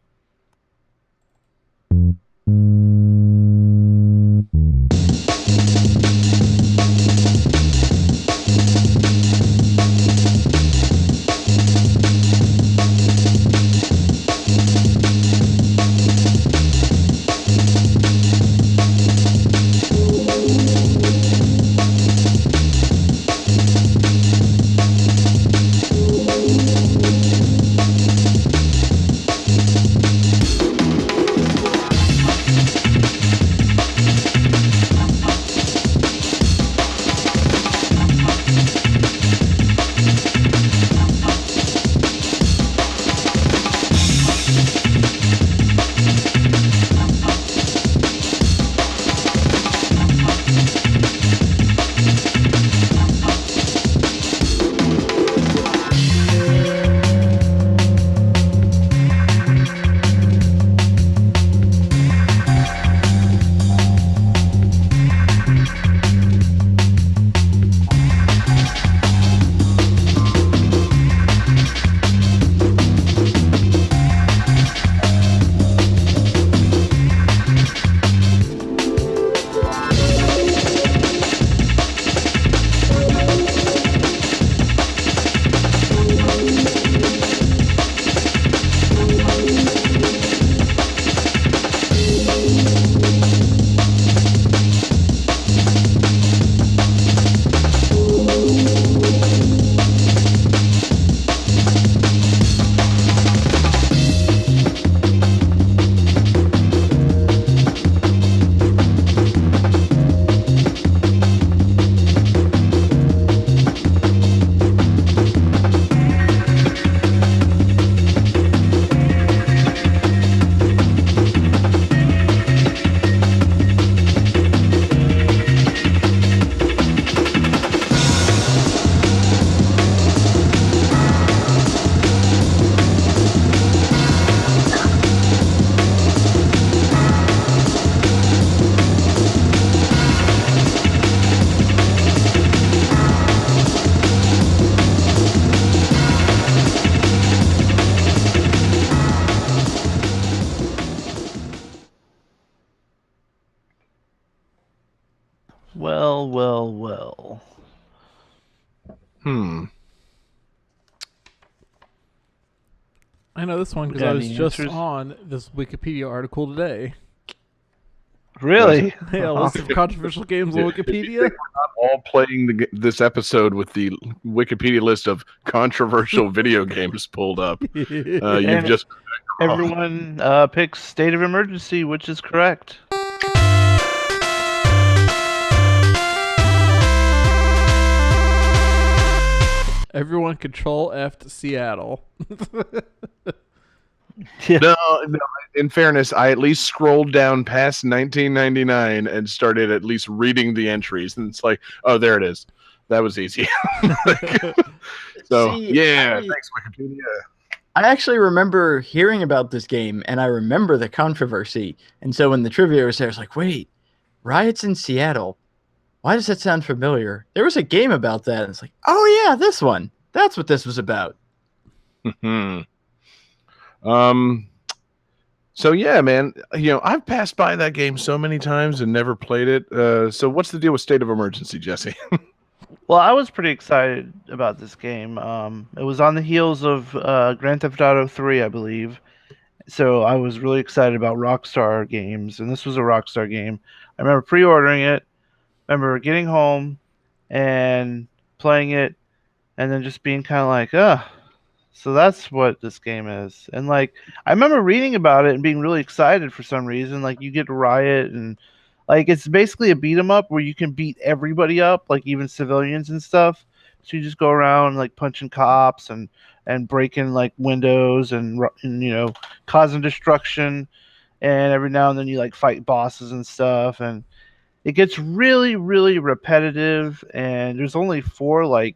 Well, well, well. I know this one because Got I was any just answers? on this Wikipedia article today. Really? Yeah, a list of controversial games on Wikipedia. All playing this episode with the Wikipedia list of controversial video games pulled up. You've And just everyone picks State of Emergency, which is correct. Everyone control F to Seattle. no. In fairness, I at least scrolled down past 1999 and started at least reading the entries, and it's like, oh, there it is. That was easy. So See, yeah, thanks Wikipedia. I actually remember hearing about this game, and I remember the controversy. And so when the trivia was there, I was like, wait, riots in Seattle. Why does that sound familiar? There was a game about that. And it's like, oh, yeah, this one. That's what this was about. So yeah, man, I've passed by that game so many times and never played it. So what's the deal with State of Emergency, Jesse? Well, I was pretty excited about this game. It was on the heels of Grand Theft Auto 3, I believe. So I was really excited about Rockstar games, and this was a Rockstar game. I remember pre-ordering it, remember getting home and playing it, and then just being kind of like, so that's what this game is. And like, I remember reading about it and being really excited for some reason. Like, you get to riot, and like, it's basically a beat 'em up where you can beat everybody up, like even civilians and stuff. So you just go around like punching cops and breaking like windows and causing destruction. And every now and then you like fight bosses and stuff, and it gets really, really repetitive. And there's only 4 like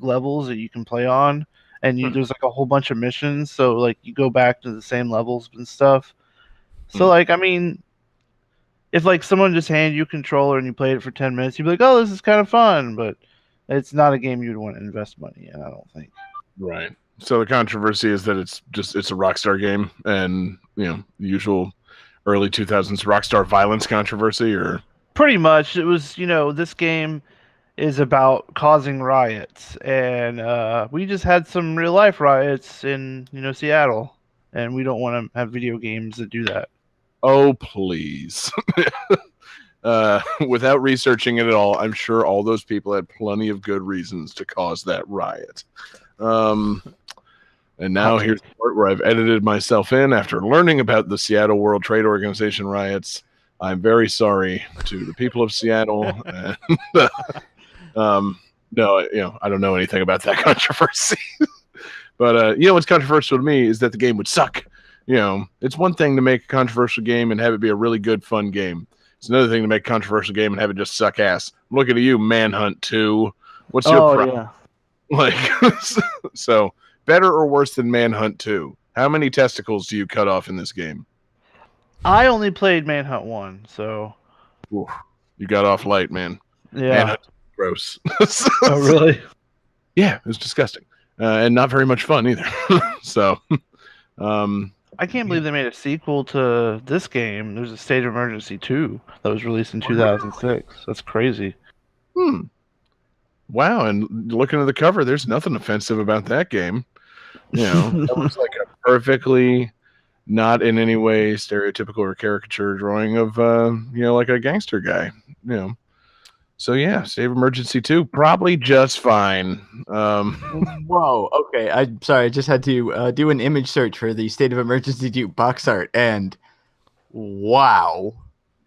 levels that you can play on, and there's like a whole bunch of missions, so like you go back to the same levels and stuff. So like, I mean, if like someone just handed you a controller and you played it for 10 minutes, you'd be like, oh, this is kind of fun, but it's not a game you'd want to invest money in, I don't think. Right. So the controversy is that it's a Rockstar game, and the usual early 2000s Rockstar violence controversy, or pretty much it was. This game is about causing riots, and we just had some real life riots in Seattle, and we don't want to have video games that do that. Oh please. Without researching it at all, I'm sure all those people had plenty of good reasons to cause that riot. And now here's the part where I've edited myself in after learning about the Seattle World Trade Organization riots. I'm very sorry to the people of Seattle. And, no, I don't know anything about that controversy. But what's controversial to me is that the game would suck. It's one thing to make a controversial game and have it be a really good, fun game. It's another thing to make a controversial game and have it just suck ass. I'm looking at you, Manhunt 2. What's your problem? Yeah. Like, so better or worse than Manhunt 2? How many testicles do you cut off in this game? I only played Manhunt 1, so. Oof, you got off light, man. Yeah. Manhunt, gross. Oh, really? Yeah, it was disgusting. And not very much fun either. So, I can't believe they made a sequel to this game. There's a State of Emergency 2 that was released in 2006. That's crazy. Wow, and looking at the cover, there's nothing offensive about that game. That was like a perfectly not in any way stereotypical or caricature drawing of like a gangster guy. So yeah, State of Emergency 2 probably just fine. Whoa, okay. I'm sorry, I just had to do an image search for the State of Emergency 2 box art, and wow.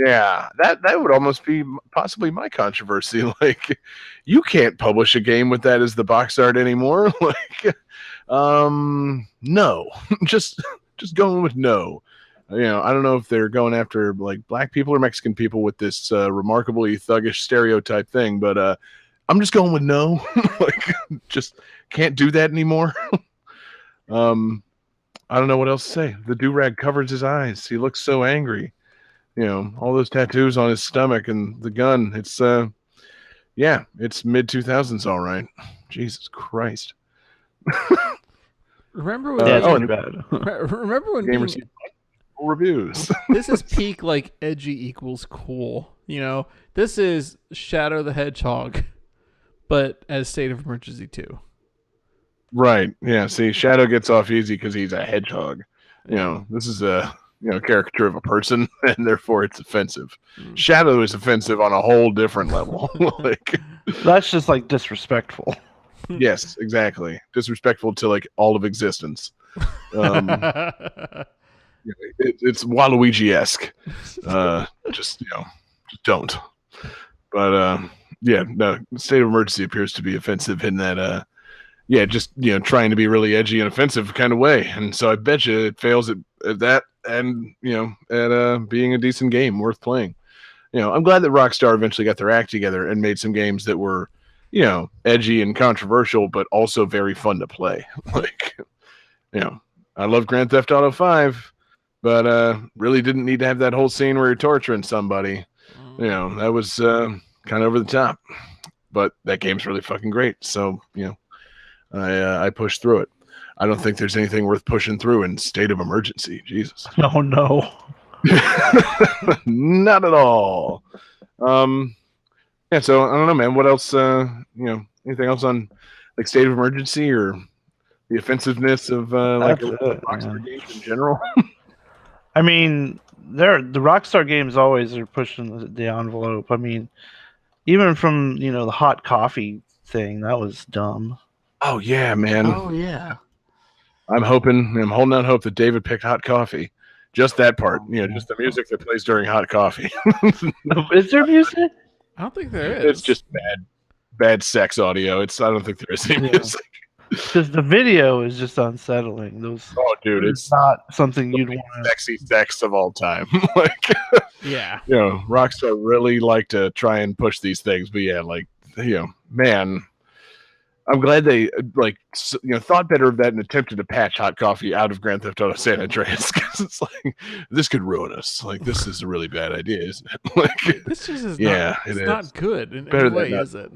Yeah, that would almost be possibly my controversy. Like, you can't publish a game with that as the box art anymore. Like, no, just going with no. I don't know if they're going after like black people or Mexican people with this remarkably thuggish stereotype thing, but I'm just going with no. Like, just can't do that anymore. I don't know what else to say. The do-rag covers his eyes. He looks so angry. All those tattoos on his stomach and the gun. It's it's mid-2000s, all right. Jesus Christ. Remember when? Remember when gamers reviews? This is peak like edgy equals cool. This is Shadow the Hedgehog, but as State of Emergency 2. Right. Yeah. See, Shadow gets off easy because he's a hedgehog. This is a caricature of a person, and therefore it's offensive. Shadow is offensive on a whole different level. Like, that's just like disrespectful. Yes, exactly. Disrespectful to like all of existence. It's Waluigi-esque. Just don't. But no, State of Emergency appears to be offensive in that just trying to be really edgy and offensive kind of way. And so I bet you it fails at that, and at being a decent game worth playing. I'm glad that Rockstar eventually got their act together and made some games that were edgy and controversial, but also very fun to play. Like, I love Grand Theft Auto 5, but really didn't need to have that whole scene where you're torturing somebody. That was kind of over the top, but that game's really fucking great. So I pushed through it. I don't think there's anything worth pushing through in State of Emergency. Jesus. Oh no. Not at all. Yeah, so I don't know, man. What else? Anything else on like State of Emergency or the offensiveness of like Rockstar games in general? I mean, the Rockstar games always are pushing the envelope. I mean, even from the hot coffee thing, that was dumb. Oh yeah, man. Oh yeah. I'm holding out hope that David picked hot coffee. Just that part, just the music that plays during hot coffee. Is there music? I don't think there is. It's just bad sex audio. I don't think there is any music. Because the video is just unsettling. Oh, dude, it's not something you'd want. Sexy sex of all time. Like, yeah, Rockstar really like to try and push these things, but yeah, like, man, I'm glad they thought better of that and attempted to patch hot coffee out of Grand Theft Auto San Andreas, because it's like, this could ruin us. Like, this is a really bad idea, isn't it? Like, This just is yeah, it's it not is. good in Better any way, than not. is it?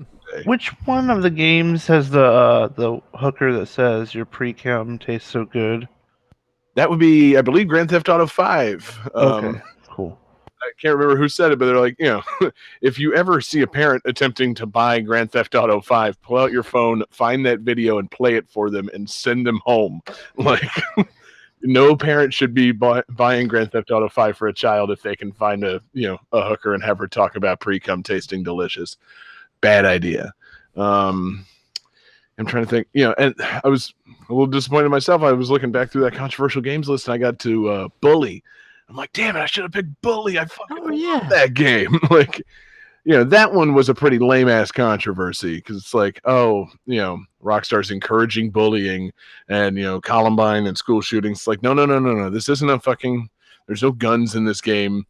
Which one of the games has the hooker that says your pre-cum tastes so good? That would be, I believe, Grand Theft Auto 5. Okay, cool. I can't remember who said it, but they're like, if you ever see a parent attempting to buy Grand Theft Auto 5, pull out your phone, find that video, and play it for them, and send them home. Like, no parent should be buying Grand Theft Auto 5 for a child if they can find a hooker and have her talk about pre-cum tasting delicious. Bad idea. I'm trying to think, and I was a little disappointed in myself. I was looking back through that controversial games list, and I got to Bully. I'm like, damn it, I should have picked Bully. I fucking love that game. Like, that one was a pretty lame ass controversy, because it's like, Rockstar's encouraging bullying and, Columbine and school shootings. It's like, no. This isn't a fucking, there's no guns in this game.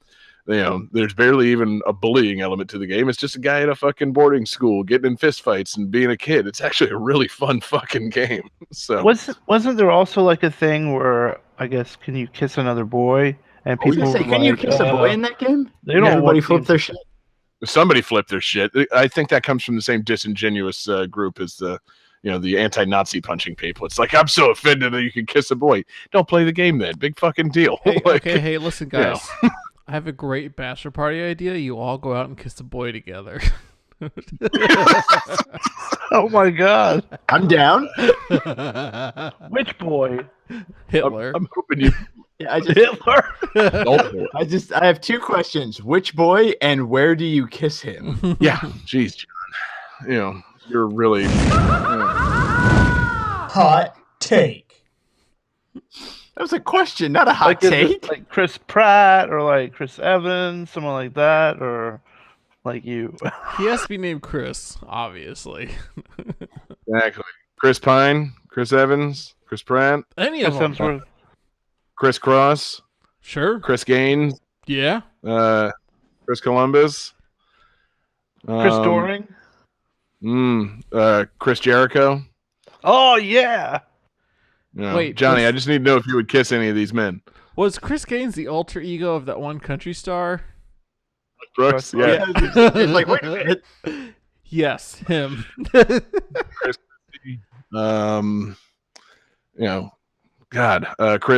There's barely even a bullying element to the game. It's just a guy at a fucking boarding school getting in fistfights and being a kid. It's actually a really fun fucking game. So wasn't there also like a thing where, I guess, can you kiss another boy? And people were can you kiss a boy in that game? They don't Everybody want flip their shit. somebody flipped their shit. I think that comes from the same disingenuous group as the anti-Nazi punching people. It's like, I'm so offended that you can kiss a boy. Don't play the game then. Big fucking deal. Hey, Like, hey, listen, guys. I have a great bachelor party idea. You all go out and kiss a boy together. Oh my god! I'm down. Which boy? Hitler. I'm hoping you. Yeah, I just Hitler. I have two questions. Which boy and where do you kiss him? Yeah, jeez, John. You're really. Hot take. That was a question, not a hot Like, is it take. like Chris Pratt or like Chris Evans, someone like that, or like you? He has to be named Chris, obviously. Exactly. Chris Pine, Chris Evans, Chris Pratt, Any of them. Chris Cross, Sure. Chris Gaines, Yeah. Chris Columbus, Chris Doring. Chris Jericho. Oh yeah. Wait, Johnny, Chris- I just need to know if you would kiss any of these men. Was Chris Gaines the alter ego of that one country star? Brooks, yeah. It's like, wait a minute. Yes, him. Chris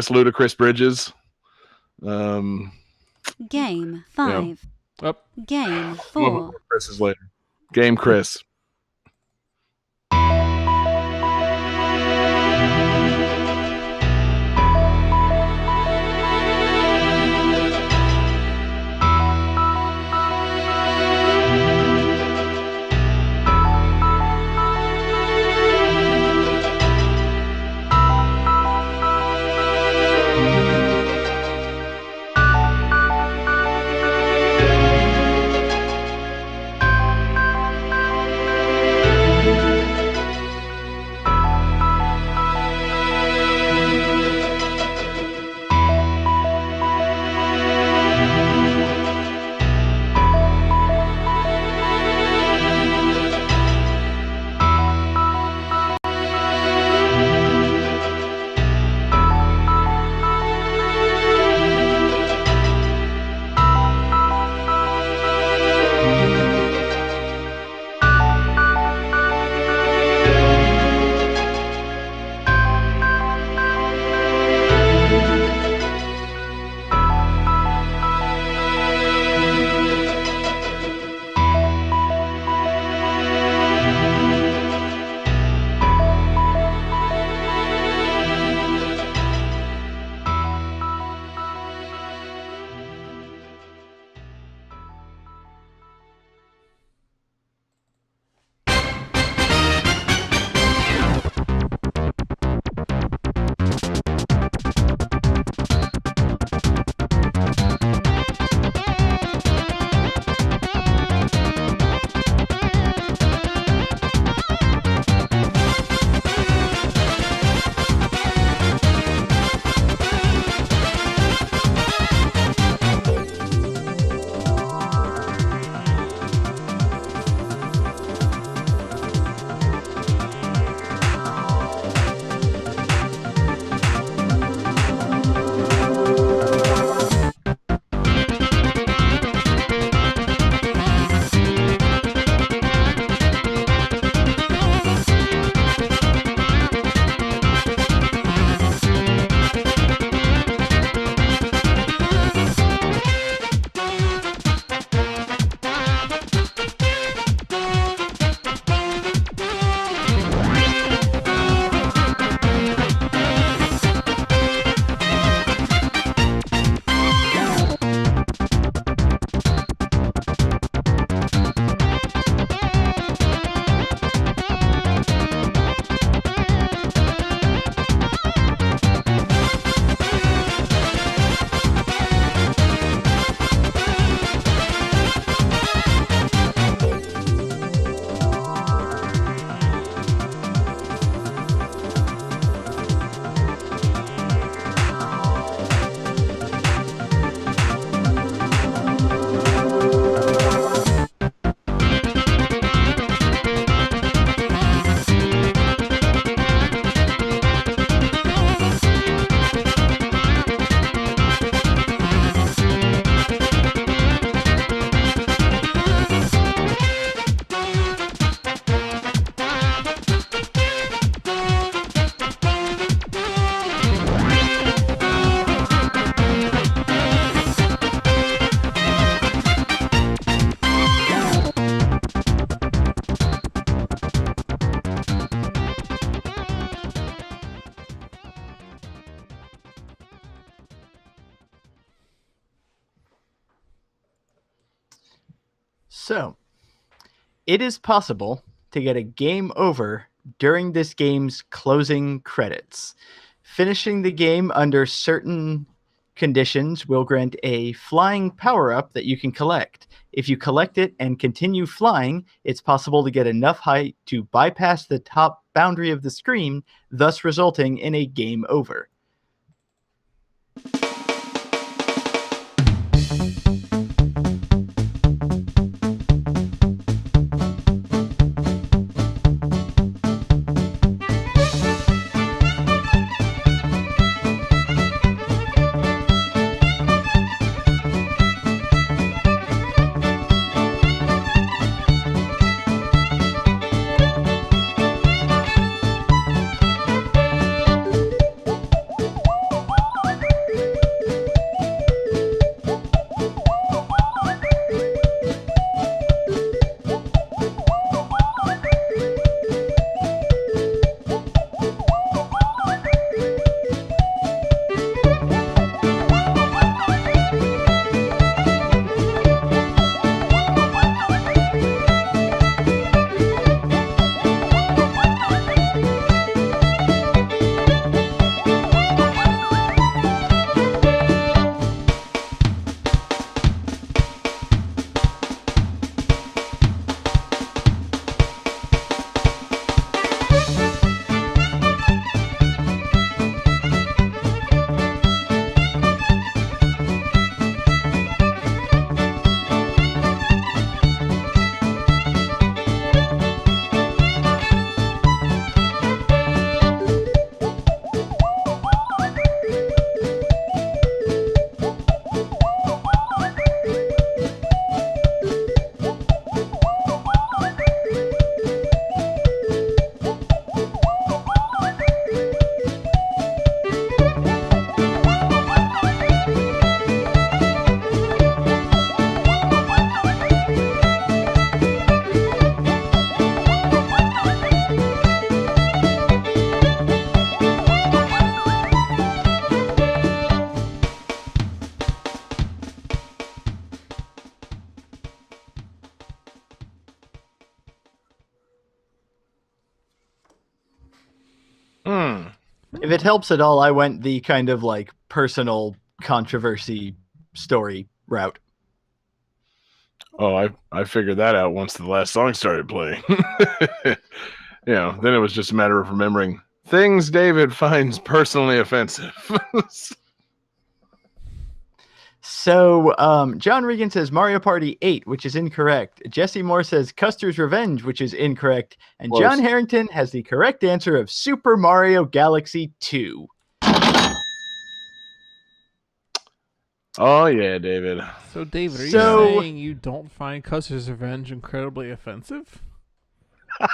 Ludacris Bridges. Game 5. Up. Game We'll 4. put Chris's later. Game Chris. So, it is possible to get a game over during this game's closing credits. Finishing the game under certain conditions will grant a flying power-up that you can collect. If you collect it and continue flying, it's possible to get enough height to bypass the top boundary of the screen, thus resulting in a game over. If it helps at all, I went the kind of like personal controversy story route. Oh, I figured that out once the last song started playing. Then it was just a matter of remembering things David finds personally offensive. So, John Regan says Mario Party 8, which is incorrect. Jesse Moore says Custer's Revenge, which is incorrect. And Close. John Harrington has the correct answer of Super Mario Galaxy 2. Oh, yeah, David. So, David, are So- you saying you don't find Custer's Revenge incredibly offensive?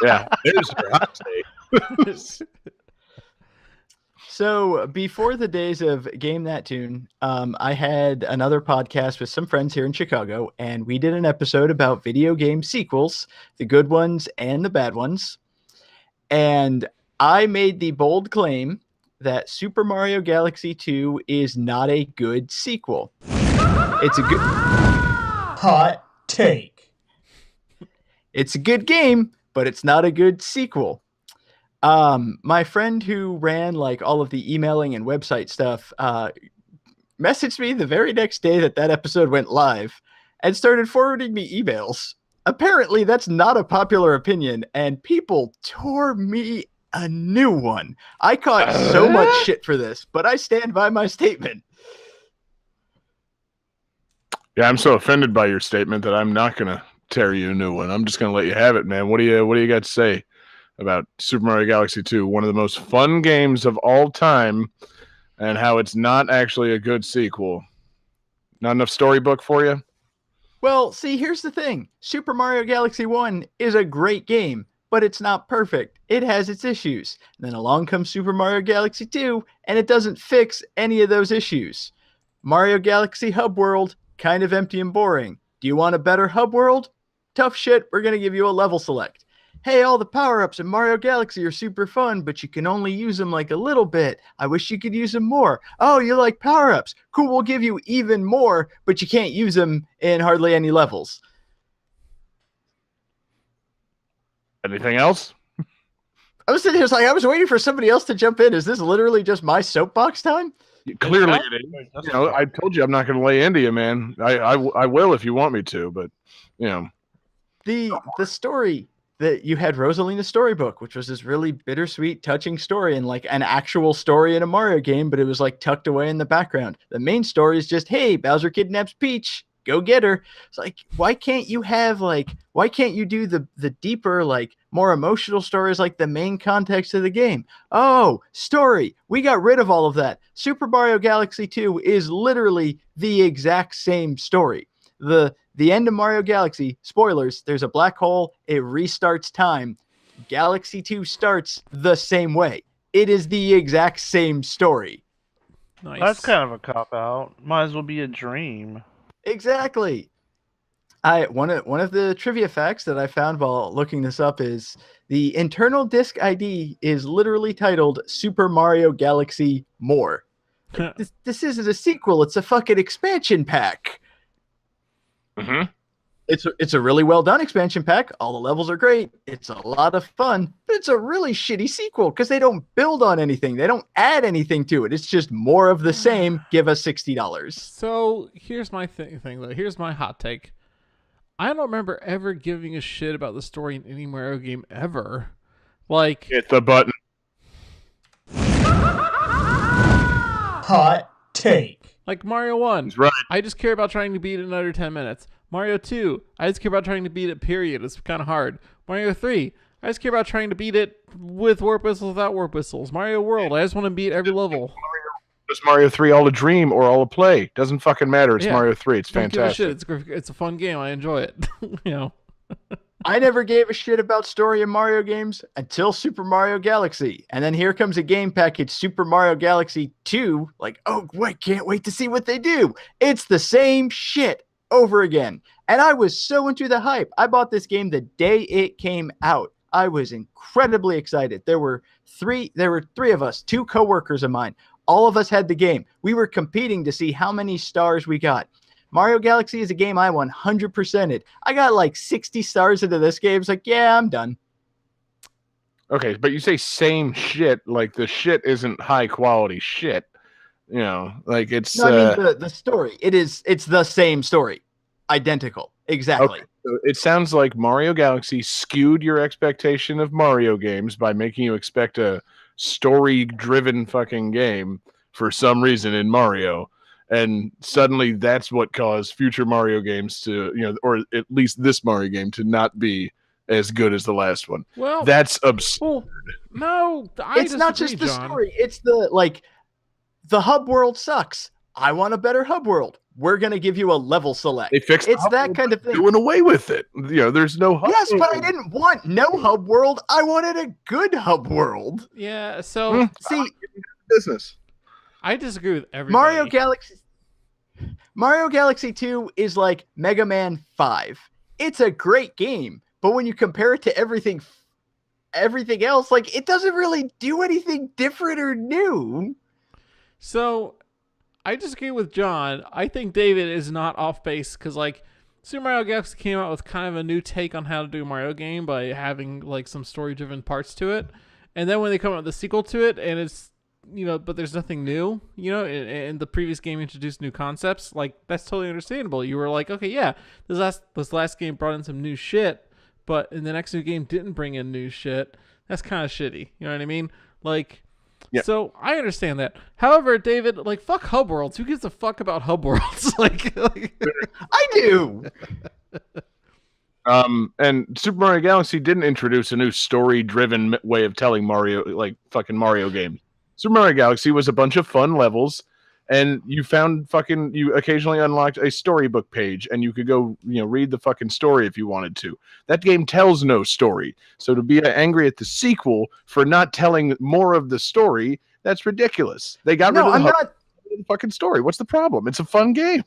Yeah, there's your hot take. So before the days of Game That Tune, I had another podcast with some friends here in Chicago, and we did an episode about video game sequels, the good ones and the bad ones. And I made the bold claim that Super Mario Galaxy 2 is not a good sequel. It's a good Hot take. It's a good game, but it's not a good sequel. My friend who ran like all of the emailing and website stuff messaged me the very next day that episode went live and started forwarding me emails. Apparently that's not a popular opinion, and people tore me a new one. I caught so much shit for this, but I stand by my statement. Yeah, I'm so offended by your statement that I'm not gonna tear you a new one. I'm just gonna let you have it, man. What do you got to say about Super Mario Galaxy 2, one of the most fun games of all time, and how it's not actually a good sequel? Not enough storybook for you? Well, see, here's the thing. Super Mario Galaxy 1 is a great game, but it's not perfect. It has its issues. And then along comes Super Mario Galaxy 2, and it doesn't fix any of those issues. Mario Galaxy Hub World, kind of empty and boring. Do you want a better hub world? Tough shit, we're going to give you a level select. Hey, all the power-ups in Mario Galaxy are super fun, but you can only use them like a little bit. I wish you could use them more. Oh, you like power-ups? Cool, we'll give you even more, but you can't use them in hardly any levels. Anything else? I was sitting here, I was waiting for somebody else to jump in. Is this literally just my soapbox time? Clearly it is. You know, I told you I'm not going to lay into you, man. I will if you want me to, but you know. The story that you had Rosalina's storybook, which was this really bittersweet, touching story and like an actual story in a Mario game, but it was like tucked away in the background. The main story is just, hey, Bowser kidnaps Peach. Go get her. It's like, why can't you do the deeper, like more emotional stories, like the main context of the game? Oh, story. We got rid of all of that. Super Mario Galaxy 2 is literally the exact same story. The end of Mario Galaxy, spoilers, there's a black hole, it restarts time. Galaxy 2 starts the same way. It is the exact same story. Nice. That's kind of a cop-out. Might as well be a dream. Exactly. One of the trivia facts that I found while looking this up is the internal disk ID is literally titled Super Mario Galaxy More. This isn't a sequel, it's a fucking expansion pack. Mm-hmm. It's a really well done expansion pack. All the levels are great. It's a lot of fun, but it's a really shitty sequel because they don't build on anything. They don't add anything to it. It's just more of the same. Give us $60. So here's my thing though. Here's my hot take. I don't remember ever giving a shit about the story in any Mario game ever. Like, Hit the button. Hot take. Like Mario 1. He's right. I just care about trying to beat it in under 10 minutes. Mario 2. I just care about trying to beat it, period. It's kind of hard. Mario 3. I just care about trying to beat it with warp whistles, without warp whistles. Mario World. I just want to beat every level. Is Mario 3 all a dream or all a play? Doesn't fucking matter. It's Mario 3. It's Don't give a fantastic. shit. It's a fun game. I enjoy it. You know. I never gave a shit about story in Mario games until Super Mario Galaxy. And then here comes a game package, Super Mario Galaxy 2. Like, oh, wait, can't wait to see what they do. It's the same shit over again. And I was so into the hype. I bought this game the day it came out. I was incredibly excited. There were three of us, 2 coworkers of mine. All of us had the game. We were competing to see how many stars we got. Mario Galaxy is a game I 100%ed. I got like 60 stars into this game. It's like, yeah, I'm done. Okay, but you say same shit, like the shit isn't high quality shit. You know, like it's. No, I mean the story. It's the same story, identical, exactly. Okay, so it sounds like Mario Galaxy skewed your expectation of Mario games by making you expect a story-driven fucking game for some reason in Mario. And suddenly that's what caused future Mario games to, you know, or at least this Mario game to not be as good as the last one. Well, that's absurd. Well, no, it's not just the story. It's the hub world sucks. I want a better hub world. We're going to give you a level select. They fixed it's that kind of thing. Doing away with it. You know, there's no hub. Yes, but I didn't want no hub world. I wanted a good hub world. Yeah, so see, business. I disagree with everybody. Mario Galaxy 2 is like Mega Man 5. It's a great game, but when you compare it to everything else, like it doesn't really do anything different or new. So I disagree with John. I think David is not off base because like Super Mario Galaxy came out with kind of a new take on how to do a Mario game by having like some story-driven parts to it. And then when they come out with the sequel to it and it's, you know, but there's nothing new, you know, and the previous game introduced new concepts, like that's totally understandable. You were like, okay, yeah, this last game brought in some new shit, but in the next new game didn't bring in new shit. That's kind of shitty. You know what I mean? Like, yeah. So I understand that. However, David, like, fuck hub worlds. Who gives a fuck about hub worlds? like I do. And Super Mario Galaxy didn't introduce a new story-driven way of telling Mario, like fucking Mario games. Super Mario Galaxy was a bunch of fun levels, and you occasionally unlocked a storybook page, and you could go, you know, read the fucking story if you wanted to. That game tells no story. So to be angry at the sequel for not telling more of the story, that's ridiculous. They got rid of the fucking story. What's the problem? It's a fun game.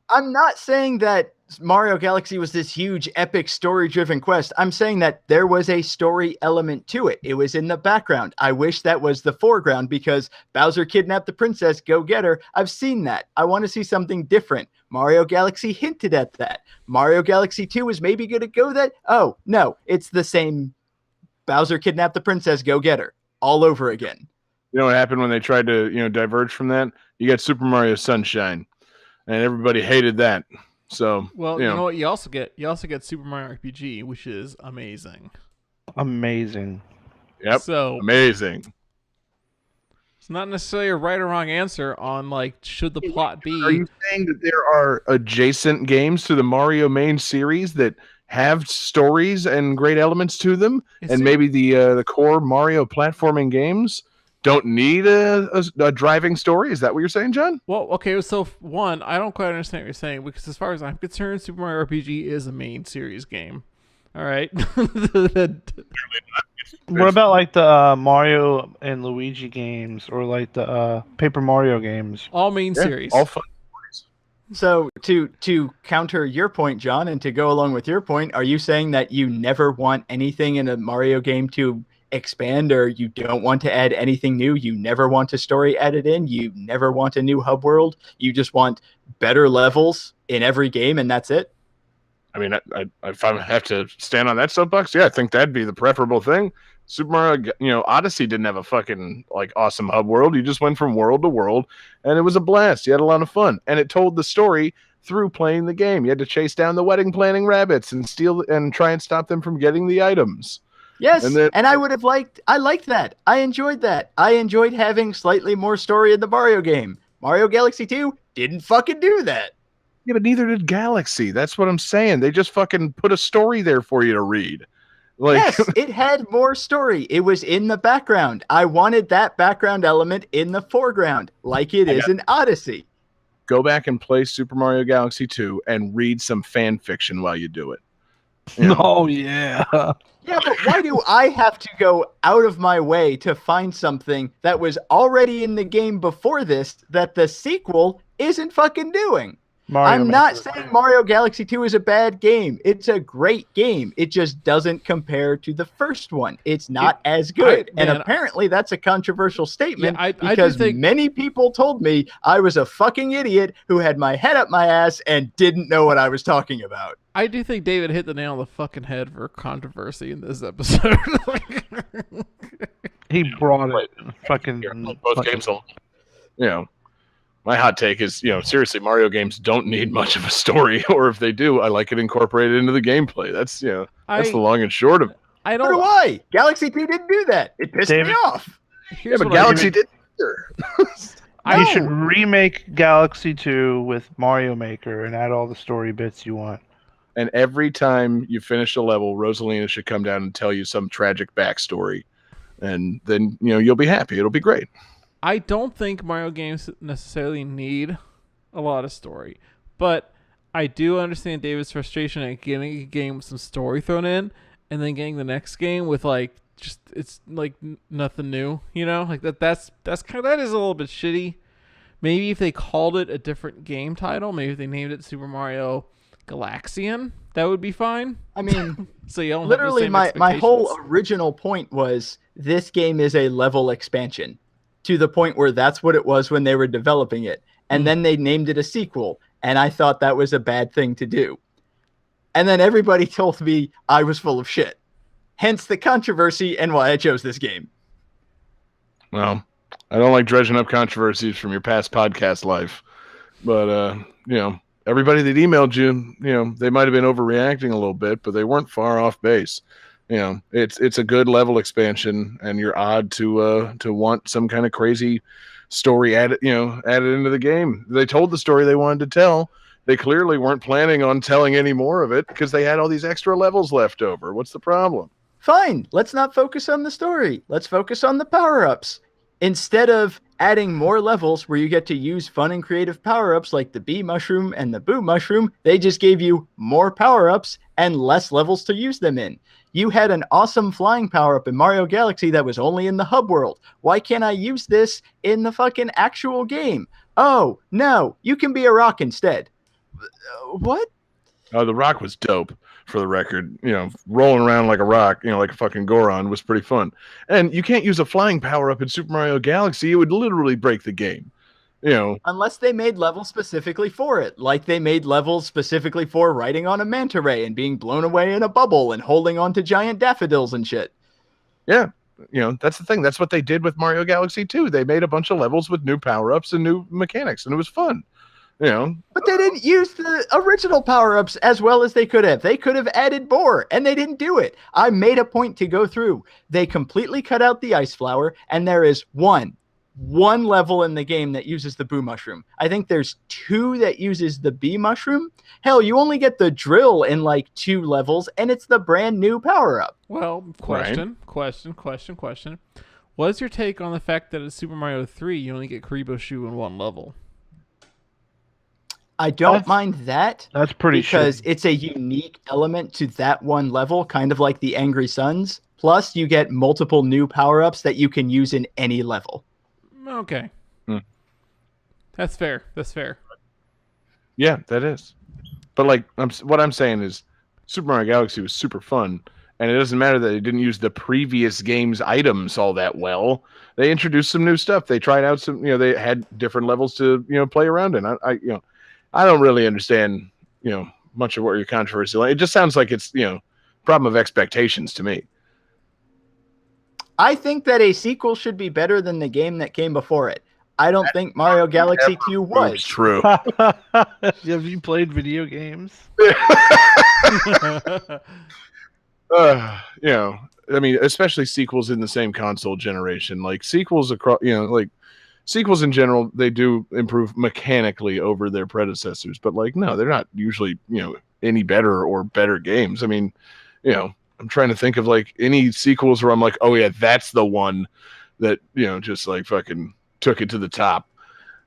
I'm not saying that Mario Galaxy was this huge, epic, story-driven quest. I'm saying that there was a story element to it. It was in the background. I wish that was the foreground because Bowser kidnapped the princess, go get her. I've seen that. I want to see something different. Mario Galaxy hinted at that. Mario Galaxy 2 is maybe going to go that. Oh, no, it's the same Bowser kidnapped the princess, go get her. All over again. You know what happened when they tried to, diverge from that? You got Super Mario Sunshine, and everybody hated that. So, Well, you know what you also get? You also get Super Mario RPG, which is amazing. Amazing. Yep. So amazing. It's not necessarily a right or wrong answer on like should the plot be. Are you saying that there are adjacent games to the Mario main series that have stories and great elements to them, and maybe the core Mario platforming games don't need a driving story? Is that what you're saying, John? Well, okay, so one, I don't quite understand what you're saying, because as far as I'm concerned, Super Mario RPG is a main series game. All right. What about like the Mario and Luigi games, or like the Paper Mario games? All main series. All fun. So to counter your point, John, and to go along with your point, are you saying that you never want anything in a Mario game to expand, or you don't want to add anything new? You never want a story added in? You never want a new hub world? You just want better levels in every game, and that's it? I mean, if I have to stand on that soapbox, yeah, I think that'd be the preferable thing. Super Mario, Odyssey didn't have a fucking like awesome hub world. You just went from world to world, and it was a blast. You had a lot of fun, and it told the story through playing the game. You had to chase down the wedding planning rabbits and steal and try and stop them from getting the items. Yes, and I liked that. I enjoyed that. I enjoyed having slightly more story in the Mario game. Mario Galaxy 2 didn't fucking do that. Yeah, but neither did Galaxy. That's what I'm saying. They just fucking put a story there for you to read. Yes, it had more story. It was in the background. I wanted that background element in the foreground, like it is in Odyssey. Go back and play Super Mario Galaxy 2 and read some fan fiction while you do it. Oh, yeah. Yeah, but why do I have to go out of my way to find something that was already in the game before this that the sequel isn't fucking doing? I'm not saying Mario Galaxy 2 is a bad game. It's a great game. It just doesn't compare to the first one. It's not as good. And apparently that's a controversial statement because many people told me I was a fucking idiot who had my head up my ass and didn't know what I was talking about. I do think David hit the nail on the fucking head for controversy in this episode. He brought it. Fucking both games will, my hot take is, seriously, Mario games don't need much of a story, or if they do, I like it incorporated into the gameplay. That's, that's the long and short of it. I don't know why. Galaxy 2 didn't do that. It pissed me off. Yeah, but Galaxy did either. You should remake Galaxy 2 with Mario Maker and add all the story bits you want. And every time you finish a level, Rosalina should come down and tell you some tragic backstory. And then, you'll be happy. It'll be great. I don't think Mario games necessarily need a lot of story, but I do understand David's frustration at getting a game with some story thrown in and then getting the next game with it's like nothing new, like that's kind of, that is a little bit shitty. Maybe if they called it a different game title, maybe if they named it Super Mario Galaxian, that would be fine. I mean, so you don't literally have the same my whole original point was this game is a level expansion. To the point where that's what it was when they were developing it. And then they named it a sequel. And I thought that was a bad thing to do. And then everybody told me I was full of shit. Hence the controversy and why I chose this game. Well, I don't like dredging up controversies from your past podcast life. But, everybody that emailed you, they might have been overreacting a little bit, but they weren't far off base. It's a good level expansion, and you're odd to want some kind of crazy story added into the game. They told the story they wanted to tell. They clearly weren't planning on telling any more of it because they had all these extra levels left over. What's the problem? Fine. Let's not focus on the story. Let's focus on the power-ups. Instead of adding more levels where you get to use fun and creative power-ups like the bee mushroom and the boo mushroom, they just gave you more power-ups and less levels to use them in. You had an awesome flying power-up in Mario Galaxy that was only in the hub world. Why can't I use this in the fucking actual game? Oh, no, you can be a rock instead. What? Oh, the rock was dope, for the record. Rolling around like a rock, like a fucking Goron was pretty fun. And you can't use a flying power-up in Super Mario Galaxy. It would literally break the game. Unless they made levels specifically for it, like they made levels specifically for riding on a manta ray and being blown away in a bubble and holding on to giant daffodils and shit. Yeah. That's the thing. That's what they did with Mario Galaxy 2. They made a bunch of levels with new power-ups and new mechanics, and it was fun. But they didn't use the original power-ups as well as they could have. They could have added more, and they didn't do it. I made a point to go through. They completely cut out the ice flower, and there is one level in the game that uses the boo mushroom. I think there's 2 that uses the bee mushroom. Hell, you only get the drill in like 2 levels, and it's the brand new power-up. Well, question. What's your take on the fact that in Super Mario 3 you only get Karibo Shoe in 1 level? I don't mind that. That's pretty because shitty. it's a unique element to that one level, kind of like the Angry Suns. Plus, you get multiple new power-ups that you can use in any level. Okay. That's fair. Yeah, that is. But like, what I'm saying is, Super Mario Galaxy was super fun, and it doesn't matter that they didn't use the previous game's items all that well. They introduced some new stuff. They tried out some, they had different levels to, play around in. I don't really understand, much of what your controversy. It just sounds like it's, problem of expectations to me. I think that a sequel should be better than the game that came before it. I don't think Mario Galaxy 2 was. True. Have you played video games? Especially sequels in the same console generation. Like sequels across, sequels in general, they do improve mechanically over their predecessors. But like, no, they're not usually, any better or better games. I mean, I'm trying to think of like any sequels where I'm like, oh yeah, that's the one that, just like fucking took it to the top.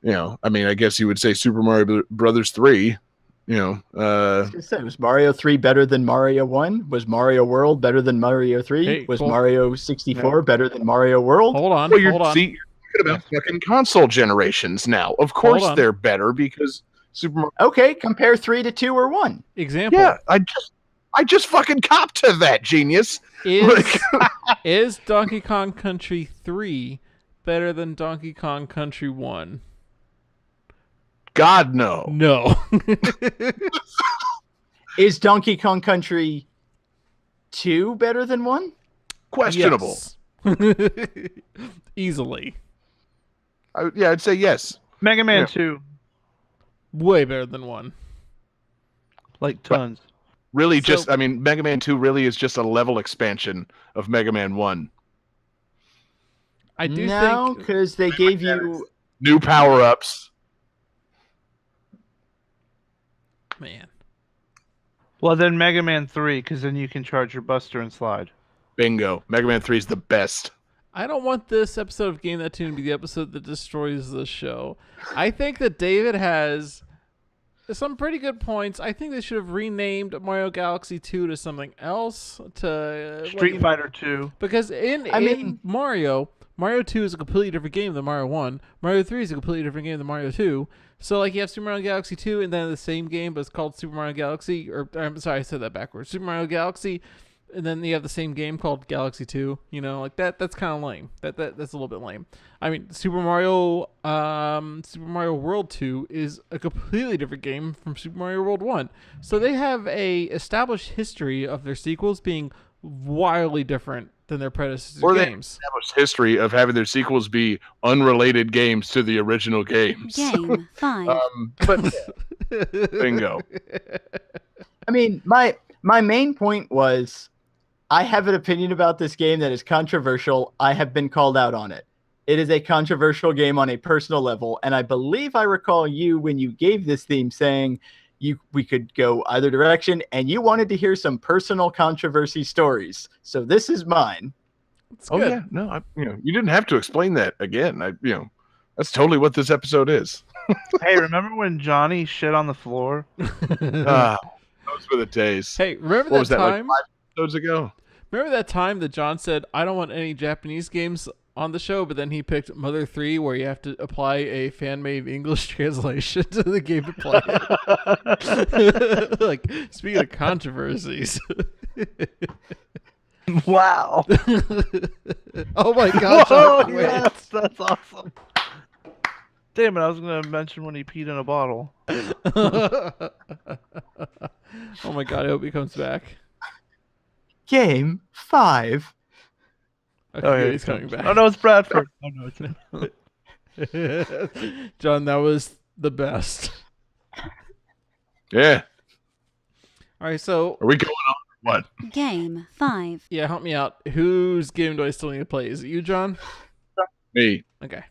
I guess you would say Super Mario Brothers 3. Was Mario 3 better than Mario 1? Was Mario World better than Mario 3? Hey, was Mario 64 better than Mario World? Hold on. You're talking about fucking console generations now. Of course they're better because Super Mario. Okay, compare 3 to 2 or 1. Example. Yeah, I just fucking copped to that, genius. Is Donkey Kong Country 3 better than Donkey Kong Country 1? God, no. No. Is Donkey Kong Country 2 better than 1? Questionable. Yes. Easily. I'd say yes. Mega Man 2. Way better than 1. Like tons. Really, Mega Man 2 really is just a level expansion of Mega Man 1. I do No, think because they gave you new power-ups. Man. Well, then Mega Man 3, because then you can charge your Buster and slide. Bingo. Mega Man 3 is the best. I don't want this episode of Game That Tune to be the episode that destroys the show. I think that David has some pretty good points. I think they should have renamed Mario Galaxy 2 to something else. To Street Fighter 2. Because in Mario 2 is a completely different game than Mario 1. Mario 3 is a completely different game than Mario 2. So like you have Super Mario Galaxy 2 and then the same game, but it's called Super Mario Galaxy. Or I'm sorry, I said that backwards. Super Mario Galaxy, and then you have the same game called Galaxy 2. Like that's kind of lame. That's a little bit lame. I mean, Super Mario World 2 is a completely different game from Super Mario World 1. So they have a established history of their sequels being wildly different than their predecessor games. Established history of having their sequels be unrelated games to the original games. Game 5. But bingo. I mean, my main point was I have an opinion about this game that is controversial. I have been called out on it. It is a controversial game on a personal level, and I believe I recall you when you gave this theme saying we could go either direction, and you wanted to hear some personal controversy stories. So this is mine. It's good. Yeah, no, you didn't have to explain that again. That's totally what this episode is. Hey, remember when Johnny shit on the floor? Those were the days. Hey, remember What was that, time? like 5 episodes ago? Remember that time that John said, I don't want any Japanese games on the show, but then he picked Mother 3 where you have to apply a fan-made English translation to the game to play it. Like, speaking of controversies. Wow. Oh my god, Whoa, John, yes, that's awesome. Damn it, I was going to mention when he peed in a bottle. Oh my god, I hope he comes back. Game 5. Okay, Oh, good, yeah, he's coming back. Oh no, it's Bradford. Oh no, it's not. John, that was the best. Yeah. All right, so Are we going on? What? Game 5. yeah, help me out. Whose game do I still need to play? Is it you, John? Me. Okay.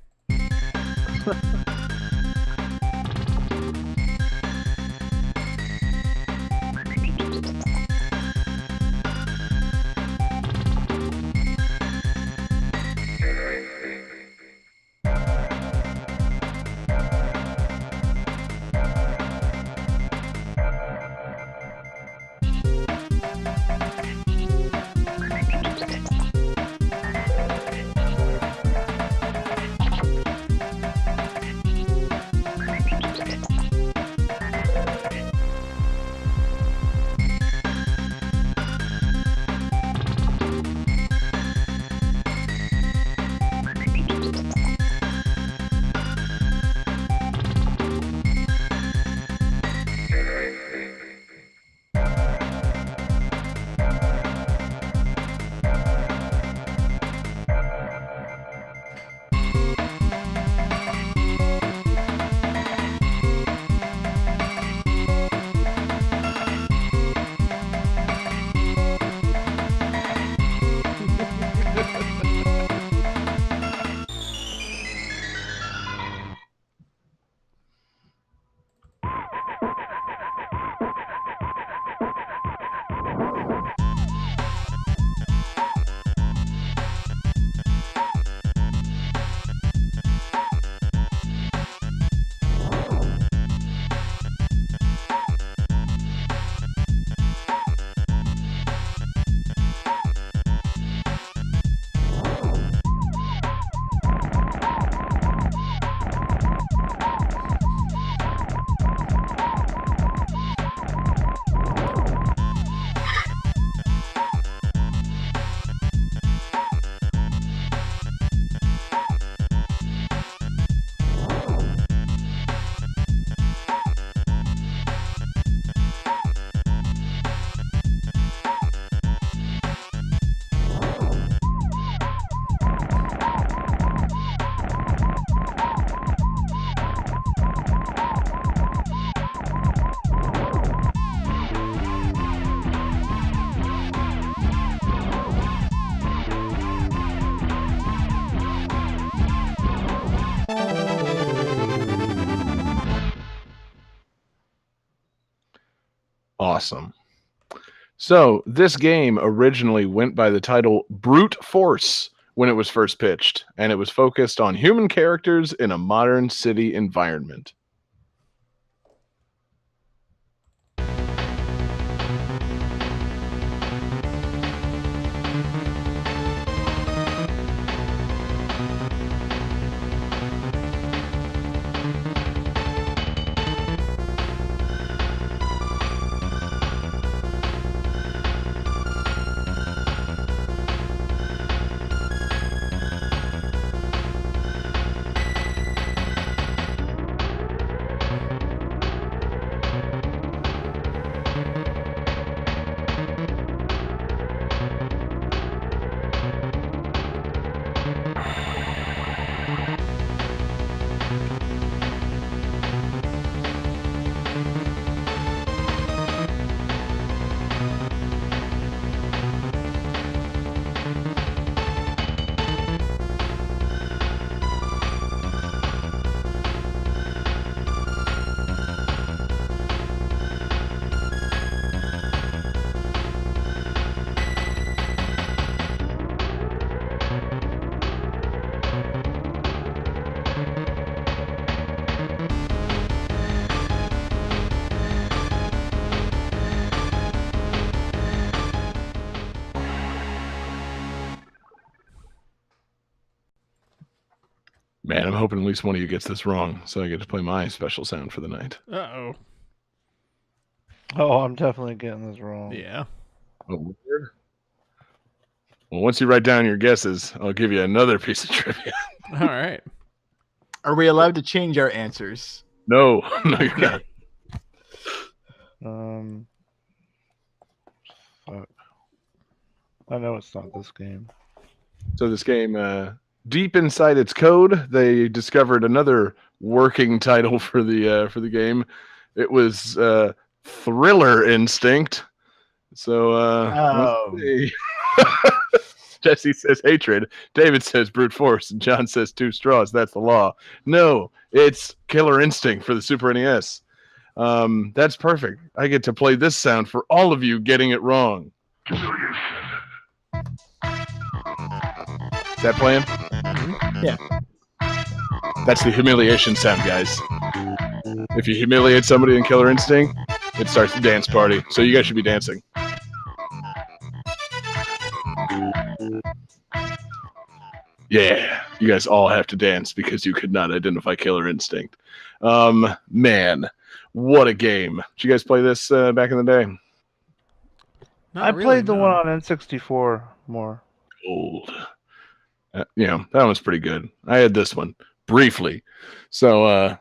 Awesome. So this game originally went by the title Brute Force when it was first pitched, and it was focused on human characters in a modern city environment. Man, I'm hoping at least one of you gets this wrong, so I get to play my special sound for the night. Uh-oh. Oh, I'm definitely getting this wrong. Yeah. Oh, weird. Well, once you write down your guesses, I'll give you another piece of trivia. All right. Are we allowed to change our answers? No, no, you're not. Fuck. I know it's not this game. So this game, deep inside its code, they discovered another working title for the game. It was Thriller Instinct. So let's see. Jesse says hatred. David says brute force. And John says two straws. That's the law. No, it's Killer Instinct for the Super NES. That's perfect. I get to play this sound for all of you getting it wrong. Is that playing? Yeah. That's the humiliation sound, guys. If you humiliate somebody in Killer Instinct, it starts the dance party. So you guys should be dancing. Yeah, you guys all have to dance because you could not identify Killer Instinct. Man, what a game. Did you guys play this back in the day? I played the one on N64 more. Old. That one's pretty good. I had this one briefly. So, I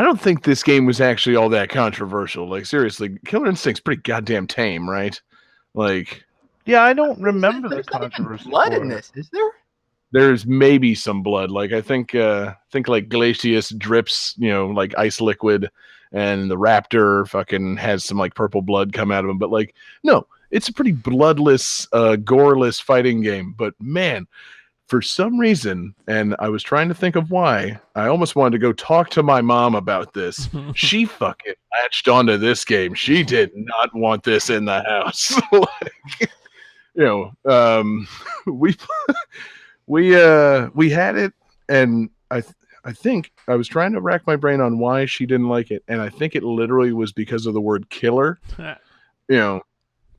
don't think this game was actually all that controversial. Like, seriously, Killer Instinct's pretty goddamn tame, right? Like, yeah, I don't remember the controversy. Blood in this, is there? There's maybe some blood. Like, I think like Glacius drips, like ice liquid, and the raptor fucking has some like purple blood come out of him. But like, no, it's a pretty bloodless, goreless fighting game. But man, for some reason, and I was trying to think of why, I almost wanted to go talk to my mom about this. She fucking latched onto this game. She did not want this in the house. We had it, and I think I was trying to rack my brain on why she didn't like it, and I think it literally was because of the word killer. I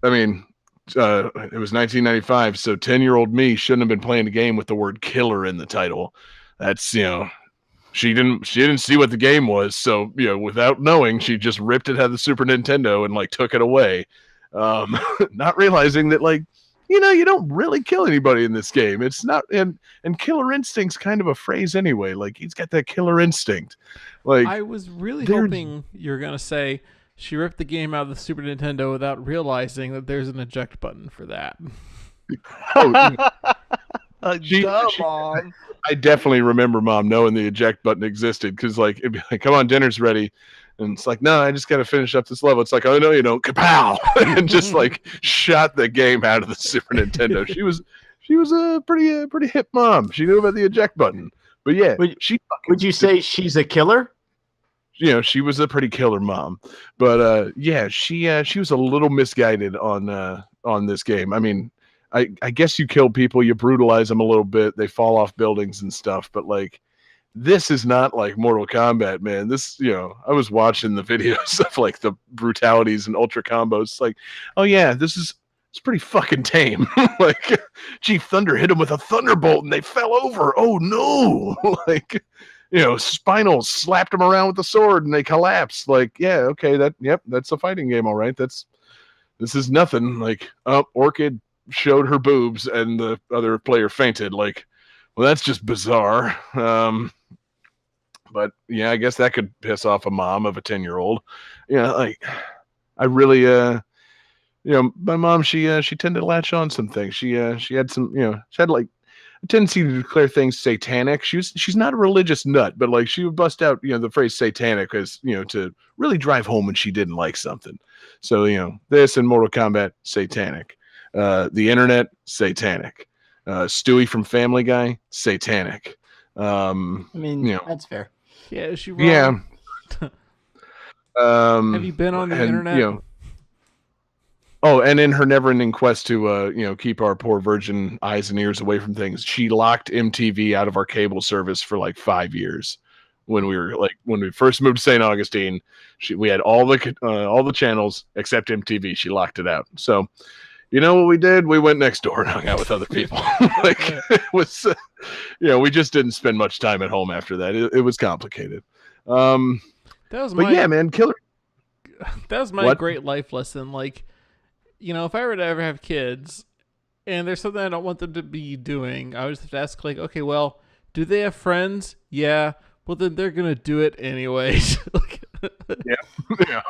mean, it was 1995, so 10-year-old me shouldn't have been playing a game with the word killer in the title. That's, she didn't see what the game was, so, without knowing, she just ripped it out of the Super Nintendo and like took it away. Not realizing that, like, you don't really kill anybody in this game. It's not, and Killer Instinct's kind of a phrase anyway. Like, he's got that killer instinct. Like, I was really hoping you were gonna say she ripped the game out of the Super Nintendo without realizing that there's an eject button for that. Mom. I definitely remember Mom knowing the eject button existed, because like, it'd be like, come on, dinner's ready. And it's like, no, I just got to finish up this level. It's like, oh, no, you don't. Kapow! And just like shot the game out of the Super Nintendo. She was a pretty hip mom. She knew about the eject button. But yeah, would you say she's a killer? She was a pretty killer mom. But yeah, she was a little misguided on this game. I mean, I guess you kill people, you brutalize them a little bit, they fall off buildings and stuff. But like, this is not like Mortal Kombat, man. This, I was watching the videos of like the brutalities and ultra combos. It's like, oh yeah, it's pretty fucking tame. Like, Chief Thunder hit him with a thunderbolt and they fell over. Oh no! Like, Spinal slapped him around with the sword and they collapsed. Like, yeah, okay, that's a fighting game, all right. This is nothing. Like, Orchid showed her boobs and the other player fainted. Like, well, that's just bizarre. But yeah, I guess that could piss off a mom of a 10-year-old. Like, I really, my mom, she tended to latch on some things. She had some, she had like a tendency to declare things satanic. She's not a religious nut, but like, she would bust out, the phrase satanic as, to really drive home when she didn't like something. So, this and Mortal Kombat, satanic. The internet, satanic. Stewie from Family Guy, satanic. I mean, that's fair. Yeah, is she wrong? Yeah. Have you been on the internet? Oh, and in her never-ending quest to keep our poor virgin eyes and ears away from things, she locked MTV out of our cable service for like 5 years. When we first moved to St. Augustine, we had all the channels except MTV. She locked it out. So, you know what we did? We went next door and hung out with other people. Like, it was, we just didn't spend much time at home after that. It was complicated. That was yeah, man, Killer. That was my great life lesson. Like, if I were to ever have kids and there's something I don't want them to be doing, I would just have to ask, like, okay, well, do they have friends? Yeah. Well, then they're going to do it anyways. Like, Yeah,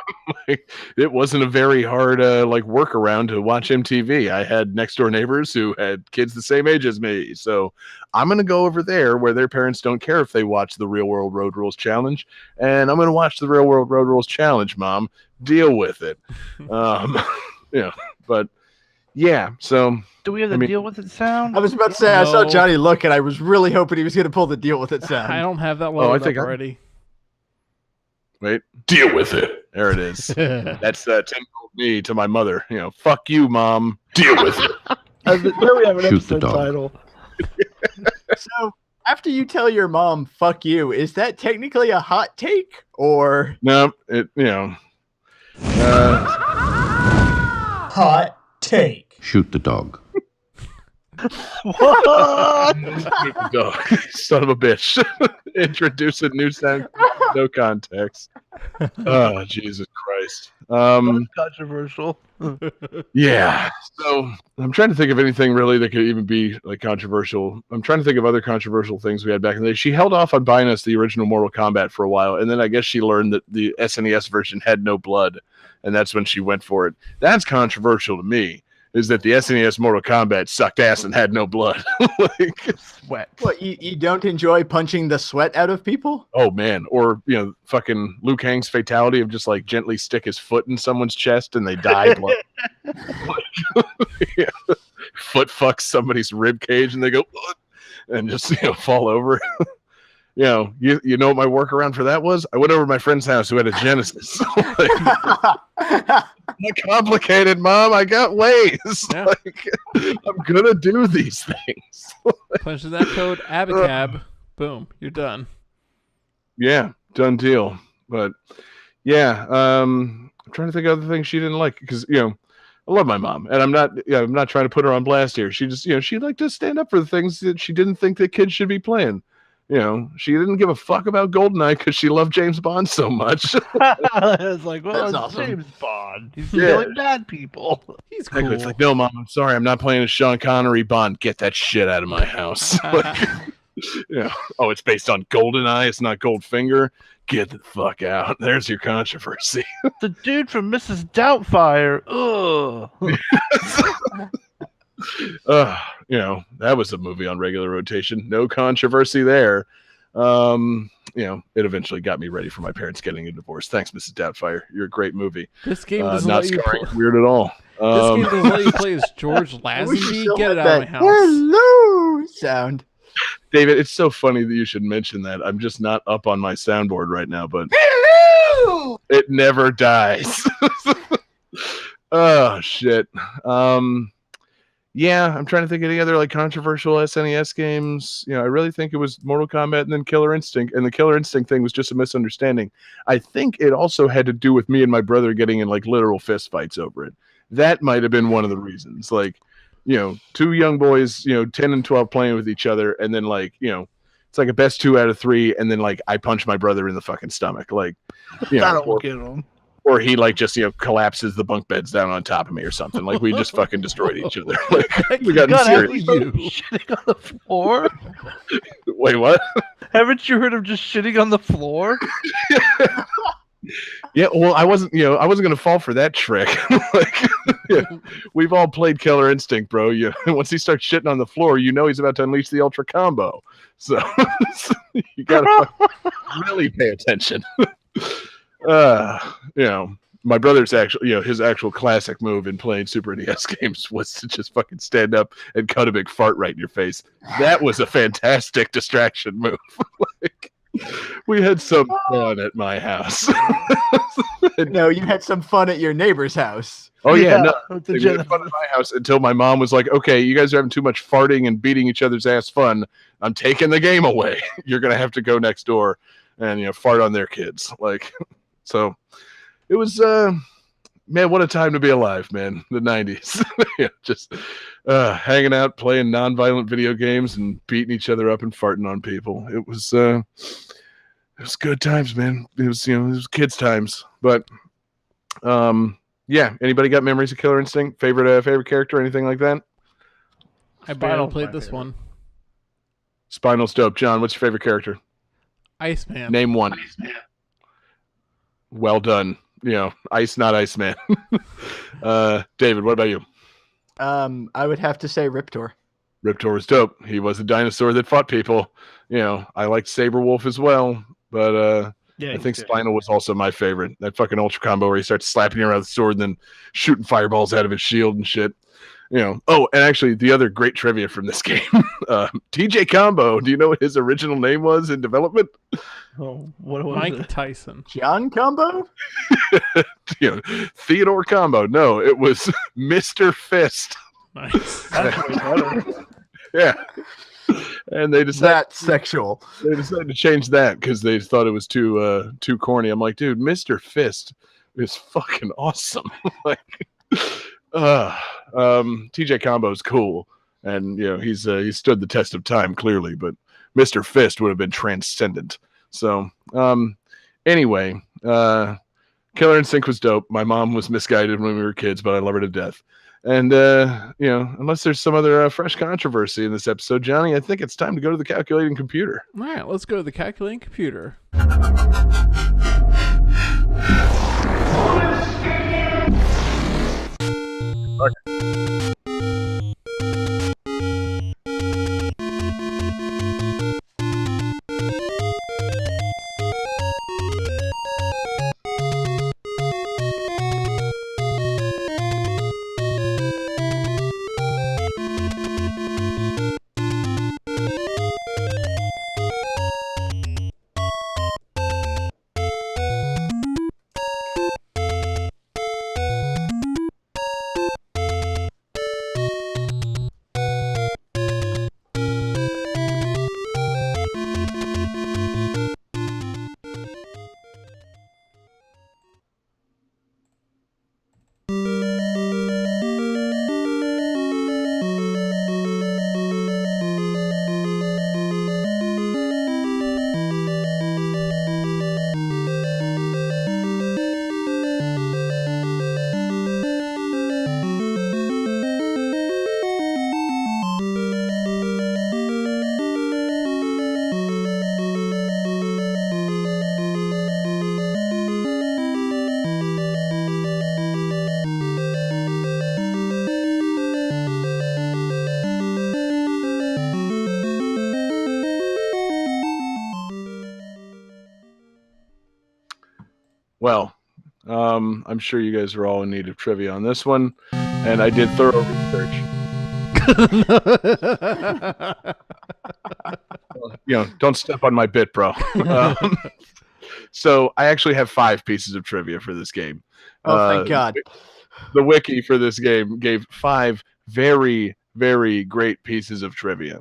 like, it wasn't a very hard like workaround to watch MTV. I had next door neighbors who had kids the same age as me, so I'm gonna go over there where their parents don't care if they watch the Real World Road Rules Challenge, and I'm gonna watch the Real World Road Rules Challenge. Mom, deal with it. Um, yeah, but yeah. So Do we have the I mean- deal with it sound? I was about to say, I saw No. Johnny look, and I was really hoping he was going to pull the deal with it I sound. don't have that I loaded think up I- already. wait, deal with it. There it is. That's 10-year-old me to my mother. Fuck you, mom. Deal with it. There we have an Shoot the episode dog. title. So, after you tell your mom, fuck you, is that technically a hot take? Or. No, Hot take. Shoot the dog. What? dog. Son of a bitch. Introduce a new sound, no context. Oh, Jesus Christ. That's controversial. Yeah. So I'm trying to think of anything really that could even be like controversial. I'm trying to think of other controversial things we had back in the day. She held off on buying us the original Mortal Kombat for a while, and then I guess she learned that the SNES version had no blood, and that's when she went for it. That's controversial to me. Is that the SNES Mortal Kombat sucked ass and had no blood? Like, Sweat. What, you don't enjoy punching the sweat out of people? oh man, or fucking Liu Kang's fatality of just like gently stick his foot in someone's chest and they die. Yeah. Foot fucks somebody's rib cage and they go "Ugh," and just fall over. You know what my workaround for that was? I went over to my friend's house who had a Genesis. Not complicated, Mom. I got ways. Yeah. Like, I'm gonna do these things. Punch in that code, Abacab. Boom, you're done. Yeah, done deal. But yeah, I'm trying to think of other things she didn't like because I love my mom, and I'm not trying to put her on blast here. She just she liked to stand up for the things that she didn't think that kids should be playing. She didn't give a fuck about GoldenEye because she loved James Bond so much. It's like, well, That's it's awesome. James Bond. He's Yeah. killing bad people. He's cool. It's like, no, Mom, I'm sorry, I'm not playing a Sean Connery Bond. Get that shit out of my house. Like, oh, it's based on GoldenEye. It's not Goldfinger. Get the fuck out. There's your controversy. The dude from Mrs. Doubtfire. Ugh. That was a movie on regular rotation. No controversy there. It eventually got me ready for my parents getting a divorce. Thanks, Mrs. Doubtfire. You're a great movie. This game doesn't Not let you scarring play. weird at all. This game doesn't let you play as George I wish you Lazenby. still Get had it out of my that house. hello sound. David, it's so funny that you should mention that. I'm just not up on my soundboard right now, but it never dies. Oh shit. Yeah, I'm trying to think of any other like controversial SNES games. I really think it was Mortal Kombat and then Killer Instinct, and the Killer Instinct thing was just a misunderstanding. I think it also had to do with me and my brother getting in like literal fist fights over it. That might have been one of the reasons. Like, two young boys, 10 and 12 playing with each other, and then like, it's like a best 2 out of 3, and then like I punch my brother in the fucking stomach, like, That'll get him. or he like just collapses the bunk beds down on top of me or something. Like we just fucking destroyed each other. Like we got God, serious. haven't you shitting on the floor? Wait, what? Haven't you heard him just shitting on the floor? Yeah, well, I wasn't gonna fall for that trick. We've all played Killer Instinct, bro. Once he starts shitting on the floor, he's about to unleash the ultra combo. So you gotta really pay attention. My brother's his actual classic move in playing Super NES games was to just fucking stand up and cut a big fart right in your face. That was a fantastic distraction move. Like, we had some fun at my house. No, you had some fun at your neighbor's house. Oh yeah, no, with the we had Genesis. fun at my house until my mom was like, "Okay, you guys are having too much farting and beating each other's ass fun. I'm taking the game away. You're gonna have to go next door and fart on their kids." Like, so it was man, what a time to be alive, man. The 90s. Just hanging out, playing nonviolent video games and beating each other up and farting on people. It was good times, man. It was kids times. But yeah, anybody got memories of Killer Instinct? Favorite character, anything like that? I barely Spinal's played my this favorite. one. Spinal's dope. John, what's your favorite character? Iceman. Name one. well done. Ice, not Ice Man. David, what about you? I would have to say Riptor. Riptor was dope. He was a dinosaur that fought people. I liked Saberwolf as well, but Yeah, I think Spinal was also my favorite. That fucking ultra combo where he starts slapping you around with the sword and then shooting fireballs out of his shield and shit. Oh, and actually, the other great trivia from this game, TJ Combo. Do you know what his original name was in development? Oh, what was Mike it? Tyson. John Combo? Theodore Combo. No, it was Mr. Fist. Nice. That's way better. Yeah. And they decided That sexual. They decided to change that because they thought it was too corny. I'm like, dude, Mr. Fist is fucking awesome. TJ Combo's cool, and he's stood the test of time clearly, but Mr. Fist would have been transcendent. So anyway, Killer Instinct was dope. My mom was misguided when we were kids, but I love her to death. And unless there's some other fresh controversy in this episode, Johnny, I think it's time to go to the calculating computer. All right, let's go to the calculating computer. Well, I'm sure you guys are all in need of trivia on this one, and I did thorough research. Don't step on my bit, bro. So I actually have 5 pieces of trivia for this game. Oh, thank God. The wiki for this game gave 5 very, very great pieces of trivia.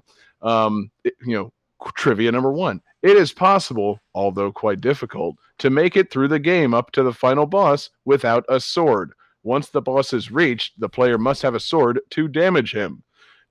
Trivia number 1. It is possible, although quite difficult, to make it through the game up to the final boss without a sword. Once the boss is reached, the player must have a sword to damage him.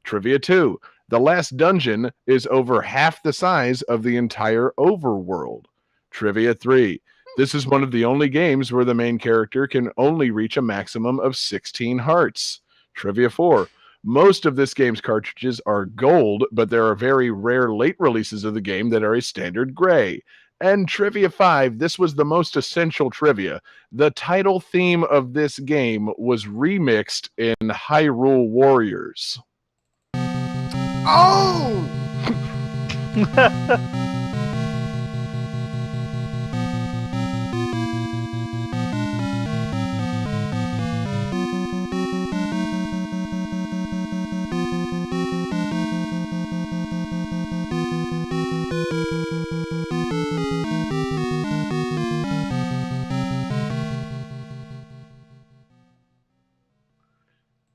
Trivia 2. The last dungeon is over half the size of the entire overworld. Trivia 3. This is one of the only games where the main character can only reach a maximum of 16 hearts. Trivia 4. Most of this game's cartridges are gold, but there are very rare late releases of the game that are a standard gray. And Trivia 5, this was the most essential trivia. The title theme of this game was remixed in Hyrule Warriors. Oh!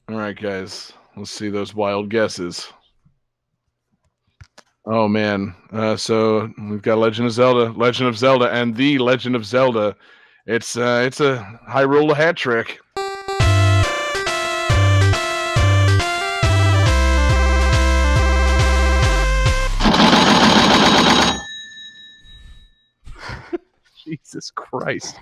All right, guys, let's see those wild guesses. Oh man, so we've got Legend of Zelda, and the Legend of Zelda. It's a Hyrule hat trick. Jesus Christ.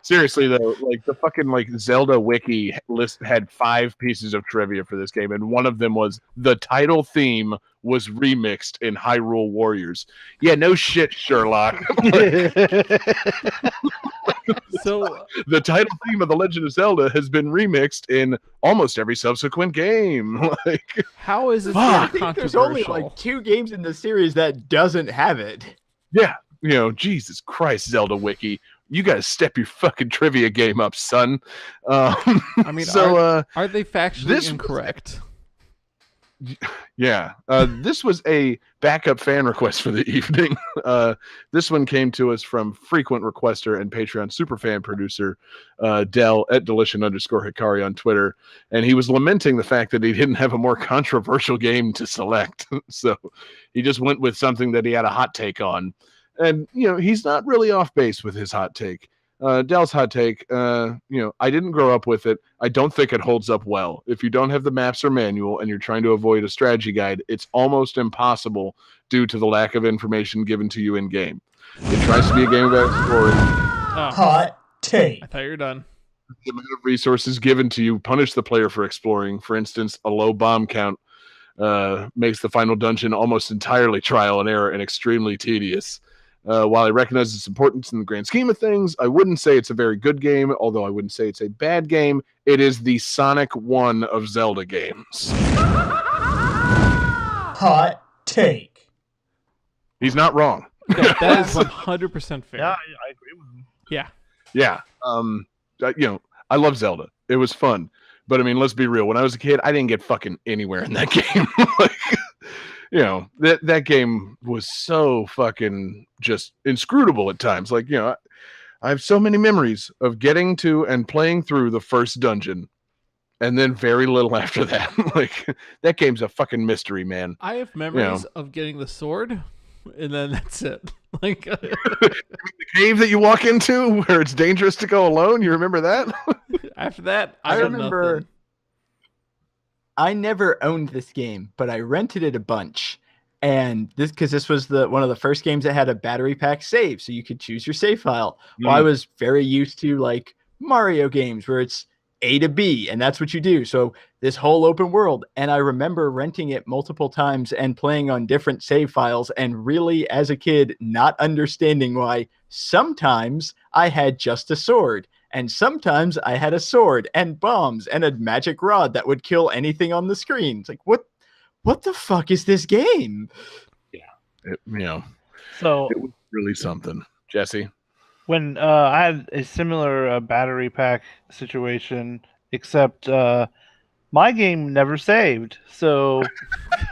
Seriously though, like the fucking like Zelda wiki list had 5 pieces of trivia for this game, and one of them was the title theme was remixed in Hyrule Warriors. Yeah, no shit, Sherlock. So The title theme of The Legend of Zelda has been remixed in almost every subsequent game. Like, how is it I so think there's only controversial? like 2 games in the series that doesn't have it. yeah, Jesus Christ, Zelda wiki. You got to step your fucking trivia game up, son. I mean, so are they factually this- incorrect? yeah, this was a backup fan request for the evening. This one came to us from frequent requester and Patreon superfan producer Dell at Delition_Hikari on Twitter, and he was lamenting the fact that he didn't have a more controversial game to select, so he just went with something that he had a hot take on. And he's not really off base with his hot take. Dell's hot take, I didn't grow up with it. I don't think it holds up well. If you don't have the maps or manual and you're trying to avoid a strategy guide, it's almost impossible due to the lack of information given to you in game. It tries to be a game about exploring. Oh, Hot take. I thought you were done. The amount of resources given to you punish the player for exploring. For instance, a low bomb count makes the final dungeon almost entirely trial and error and extremely tedious. While I recognize its importance in the grand scheme of things, I wouldn't say it's a very good game, although I wouldn't say it's a bad game. It is the Sonic 1 of Zelda games. Hot take. He's not wrong. No, that is 100% fair. Yeah, I agree with him. Yeah. Yeah. I love Zelda. It was fun. But I mean, let's be real. When I was a kid, I didn't get fucking anywhere in that game. That game was so fucking just inscrutable at times. Like, I have so many memories of getting to and playing through the first dungeon and then very little after that. Like, that game's a fucking mystery, man. I have memories of getting the sword, and then that's it. Like, The cave that you walk into where it's dangerous to go alone, you remember that? after that, I got remember nothing. I never owned this game, but I rented it a bunch. And this was one of the first games that had a battery pack save, so you could choose your save file. Well, I was very used to like Mario games where it's A to B, and that's what you do. So this whole open world, and I remember renting it multiple times and playing on different save files, and really, as a kid, not understanding why sometimes I had just a sword. And sometimes I had a sword and bombs and a magic rod that would kill anything on the screen. It's like, what the fuck is this game? It So was really something. Jesse? when I had a similar battery pack situation, except my game never saved. So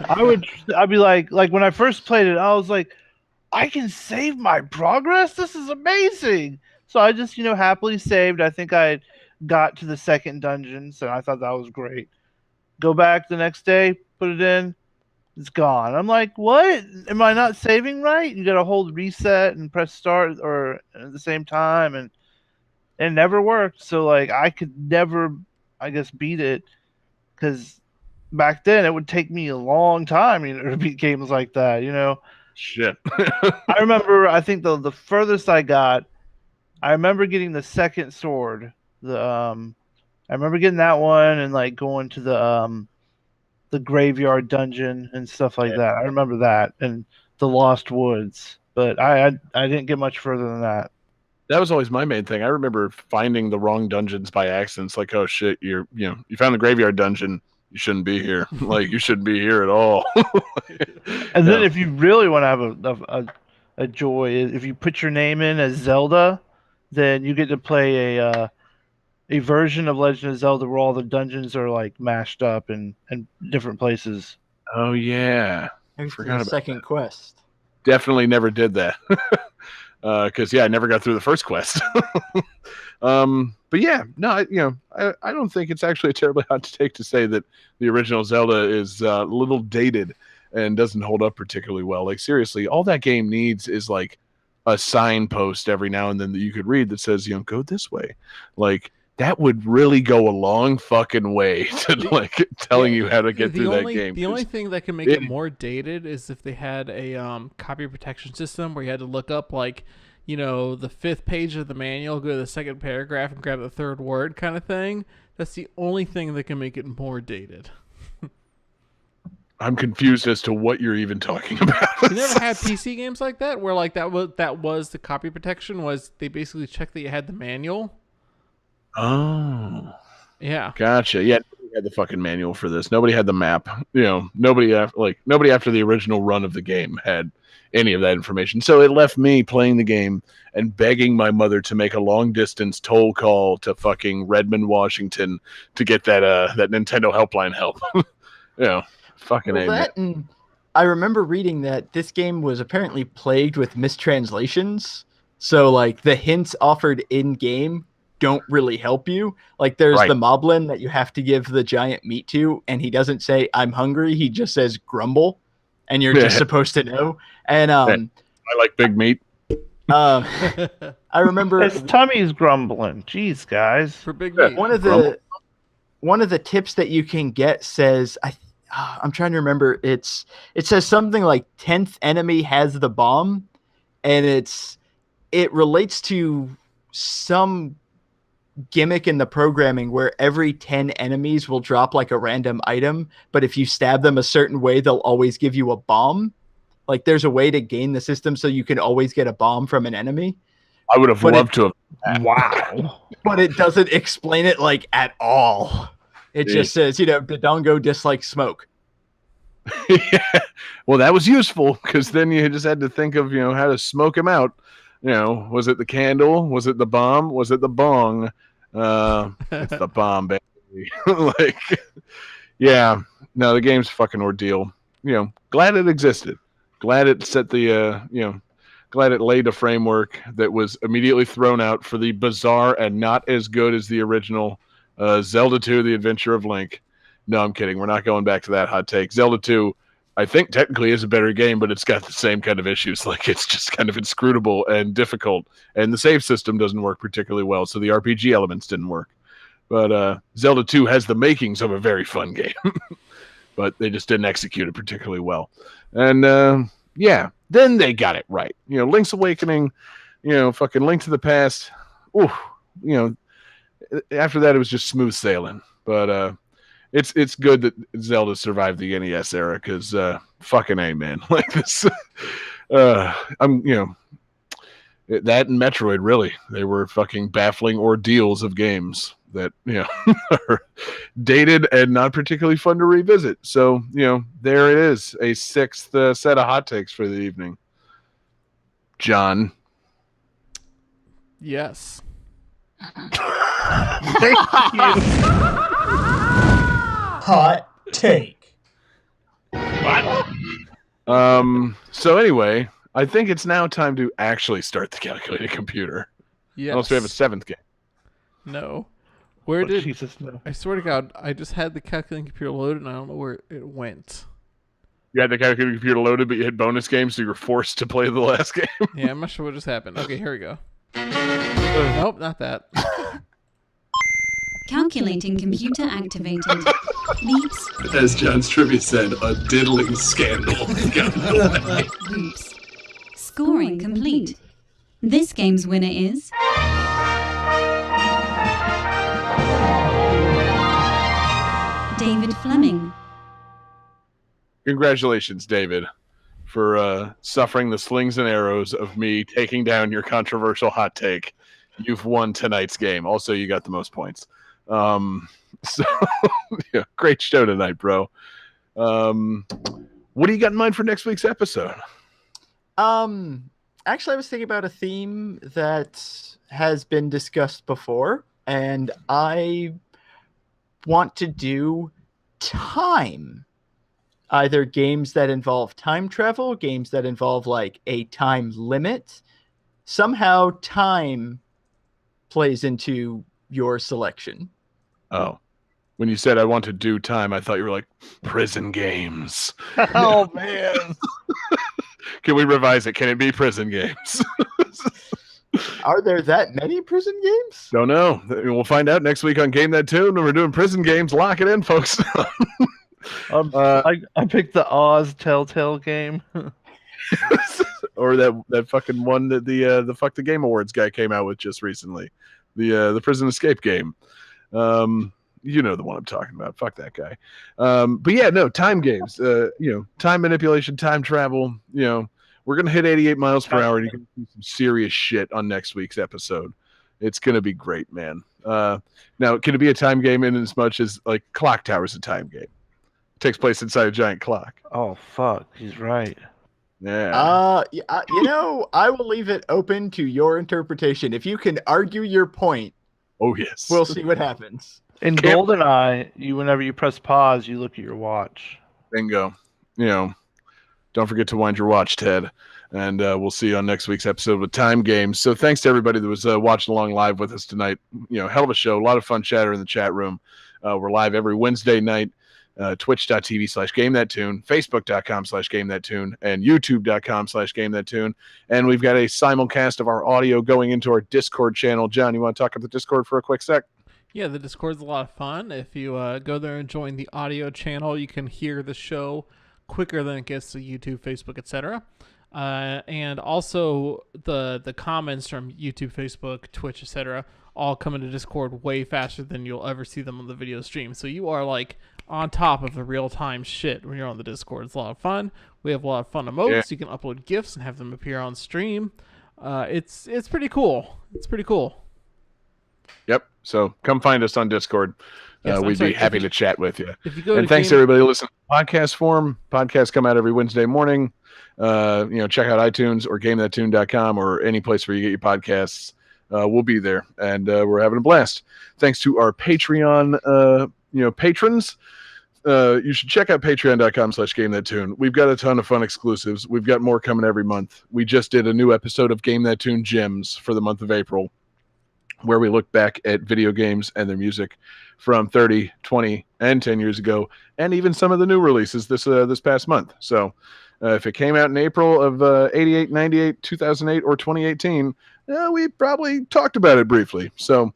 I'd be like when I first played it, I was like, I can save my progress. This is amazing. So I just happily saved. I think I got to the second dungeon, so I thought that was great. Go back the next day, put it in, it's gone. I'm like, what? Am I not saving right? You gotta hold reset and press start or at the same time, and it never worked. So like I could never, I guess, beat it because back then it would take me a long time to beat games like that. Shit. I remember. I think the furthest I got, I remember getting the second sword. I remember getting that one and like going to the graveyard dungeon and stuff like that. I remember that and the Lost Woods, but I didn't get much further than that. That was always my main thing. I remember finding the wrong dungeons by accident. It's like, oh shit, you found the graveyard dungeon. You shouldn't be here. Like, you shouldn't be here at all. And then if you really want to have a joy, if you put your name in as Zelda, then you get to play a version of Legend of Zelda where all the dungeons are like mashed up in different places. Oh yeah, Forgot about second quest. definitely never did that. Because I never got through the first quest. But yeah, no, I don't think it's actually a terribly hot take to say that the original Zelda is a little dated and doesn't hold up particularly well. Like, seriously, all that game needs is like a signpost every now and then that you could read that says, go this way. Like, that would really go a long fucking way to like telling you how to get through that game. The only thing that can make it more dated is if they had a copy protection system where you had to look up like, the 5th page of the manual, go to the second paragraph and grab the third word kind of thing. That's the only thing that can make it more dated. I'm confused as to what you're even talking about. You never had PC games like that where like that was the copy protection, was they basically checked that you had the manual. Oh, Yeah. gotcha. Yeah, nobody had the fucking manual for this. Nobody had the map. Nobody after the original run of the game had any of that information. So it left me playing the game and begging my mother to make a long distance toll call to fucking Redmond, Washington to get that Nintendo helpline help. Fucking Well, that, and I remember reading that this game was apparently plagued with mistranslations. So, like, the hints offered in-game don't really help you. Like, there's Right. the moblin that you have to give the giant meat to, and he doesn't say, "I'm hungry." He just says, "grumble," and you're just supposed to know. And I like big meat. I remember His tummy's grumbling. Jeez, guys. For big meat. one of the tips that you can get says, I'm trying to remember. It says something like 10th enemy has the bomb, and it relates to some gimmick in the programming where every 10 enemies will drop like a random item, but if you stab them a certain way, they'll always give you a bomb. Like there's a way to game the system so you can always get a bomb from an enemy. I would have loved to have. Wow. But it doesn't explain it like at all. It just says, Dodongo dislikes smoke. Yeah. Well, that was useful because then you just had to think of how to smoke him out. Was it the candle? Was it the bomb? Was it the bong? It's the bomb, baby. Yeah. No, the game's a fucking ordeal. Glad it existed. Glad it set the glad it laid a framework that was immediately thrown out for the bizarre and not as good as the original Zelda 2: The Adventure of Link. No, I'm kidding. We're not going back to that hot take. Zelda 2, I think technically is a better game, but it's got the same kind of issues. Like it's just kind of inscrutable and difficult, and the save system doesn't work particularly well, so the RPG elements didn't work. But Zelda 2 has the makings of a very fun game, but they just didn't execute it particularly well. And yeah, then they got it right. Link's Awakening, fucking Link to the Past. Ooh, after that it was just smooth sailing. But it's good that Zelda survived the NES era because fucking A, man. Like this, that and Metroid, really, they were fucking baffling ordeals of games that are dated and not particularly fun to revisit. So there it is, a 6th set of hot takes for the evening. John. Yes. Thank you. Hot take. So anyway, I think it's now time to actually start the calculated computer. Yes. Unless we have a 7th game. No. Where did Jesus, no. I swear to God, I just had the calculating computer loaded and I don't know where it went. You had the calculated computer loaded, but you had bonus games, so you were forced to play the last game. Yeah, I'm not sure what just happened. Okay, here we go. Nope, not that. Calculating computer activated. Beeps, As John's trivia said, a diddling scandal. boops. Scoring complete. This game's winner is... David Fleming. Congratulations, David, for suffering the slings and arrows of me taking down your controversial hot take. You've won tonight's game. Also, you got the most points. So, yeah, great show tonight, bro. What do you got in mind for next week's episode? Actually, I was thinking about a theme that has been discussed before, and I want to do time. Either games that involve time travel, games that involve like a time limit. Somehow time plays into your selection. Oh, when you said I want to do time, I thought you were like prison games. Oh, man. Can we revise it? Can it be prison games? Are there that many prison games? Don't know. We'll find out next week on Game That Tune when we're doing prison games. Lock it in, folks. I picked the Oz Telltale game. or that fucking one that the Fuck the Game Awards guy came out with just recently, the prison escape game. You know the one I'm talking about. Fuck that guy. But yeah, no, time games. Time manipulation, time travel. We're gonna hit 88 miles per hour, and you can do some serious shit on next week's episode. It's gonna be great, man. Now, can it be a time game in as much as like Clock Tower is a time game? It takes place inside a giant clock. Oh fuck, he's right. Yeah. I will leave it open to your interpretation. If you can argue your point, Oh yes. we'll see what happens. In GoldenEye, whenever you press pause, you look at your watch. Bingo. Don't forget to wind your watch, Ted. And we'll see you on next week's episode with Time Games. So thanks to everybody that was watching along live with us tonight. Hell of a show. A lot of fun chatter in the chat room. We're live every Wednesday night. Twitch.tv/GameThatTune, Facebook.com/GameThatTune, and YouTube.com/GameThatTune. And we've got a simulcast of our audio going into our Discord channel. John, you want to talk about the Discord for a quick sec? Yeah, the Discord's a lot of fun. If you go there and join the audio channel, you can hear the show quicker than it gets to YouTube, Facebook, etc. And also the comments from YouTube, Facebook, Twitch, etc. all come into Discord way faster than you'll ever see them on the video stream. So you are like on top of the real-time shit when you're on the Discord. It's a lot of fun. We have a lot of fun emotes. Yeah. You can upload GIFs and have them appear on stream. It's pretty cool. It's pretty cool. Yep. So come find us on Discord. Yes, we'd be happy to chat with you. If you go and thanks to everybody who listens to podcast form. Podcasts come out every Wednesday morning. Check out iTunes or GameThatTune.com or any place where you get your podcasts. We'll be there, and we're having a blast. Thanks to our Patreon patrons. You should check out patreon.com/GameThatTune. We've got a ton of fun exclusives. We've got more coming every month. We just did a new episode of Game That Tune Gems for the month of April, where we look back at video games and their music from 30, 20, and 10 years ago, and even some of the new releases this past month. So if it came out in April of 88, 98, 2008, or 2018, we probably talked about it briefly. So,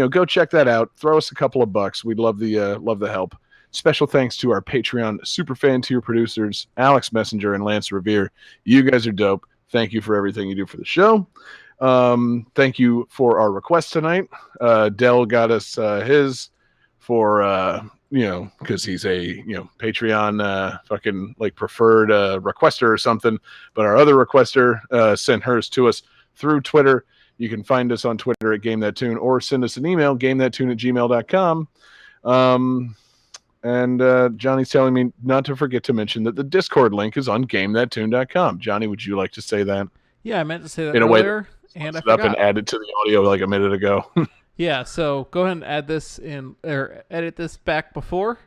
go check that out. Throw us a couple of bucks. We'd love the help. Special thanks to our Patreon superfan tier producers, Alex Messenger and Lance Revere. You guys are dope. Thank you for everything you do for the show. Thank you for our request tonight. Dell got us his for because he's a Patreon fucking like preferred requester or something. But our other requester sent hers to us through Twitter. You can find us on Twitter at GameThatTune or send us an email, gamethattune@gmail.com. And Johnny's telling me not to forget to mention that the Discord link is on gamethattune.com. Johnny, would you like to say that? Yeah, I meant to say that in earlier, a way and I forgot. forgot. And added to the audio like a minute ago. Yeah, so go ahead and add this in, or edit this back before.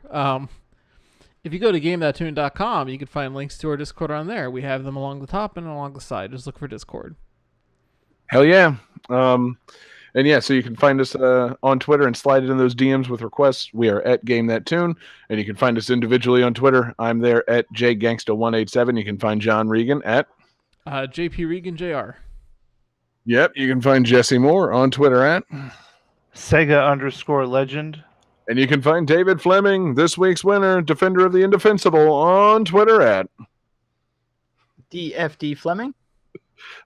If you go to gamethattune.com, you can find links to our Discord on there. We have them along the top and along the side. Just look for Discord. Hell yeah. And yeah, so you can find us on Twitter and slide it in those DMs with requests. We are at GameThatTune, and you can find us individually on Twitter. I'm there at JGangsta187. You can find John Regan at JP Regan JR. Yep, you can find Jesse Moore on Twitter at Sega_legend. And you can find David Fleming, this week's winner, Defender of the Indefensible, on Twitter at DFD Fleming.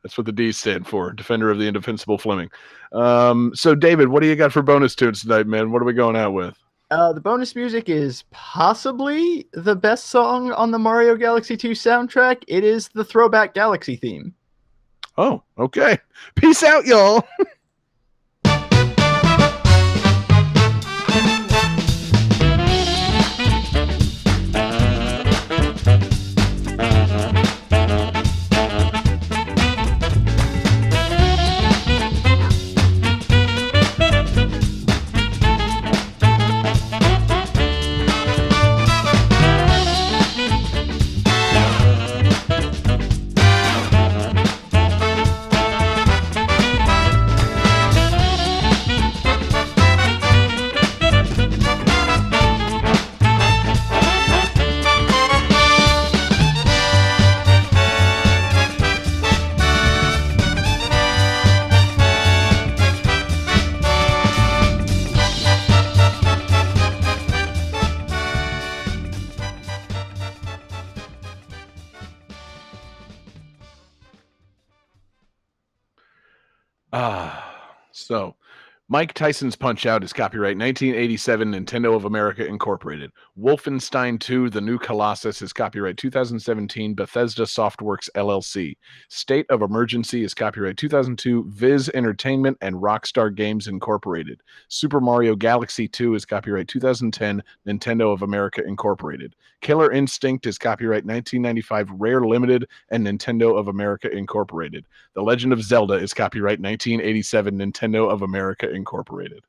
That's what the D stand for, Defender of the Indefensible Fleming. So, David, what do you got for bonus tunes tonight, man? What are we going out with? The bonus music is possibly the best song on the Mario Galaxy 2 soundtrack. It is the Throwback Galaxy theme. Oh, okay. Peace out, y'all. So Mike Tyson's Punch-Out is copyright 1987, Nintendo of America Incorporated. Wolfenstein 2, The New Colossus is copyright 2017, Bethesda Softworks LLC. State of Emergency is copyright 2002, Viz Entertainment and Rockstar Games Incorporated. Super Mario Galaxy 2 is copyright 2010, Nintendo of America Incorporated. Killer Instinct is copyright 1995, Rare Limited and Nintendo of America Incorporated. The Legend of Zelda is copyright 1987, Nintendo of America Incorporated.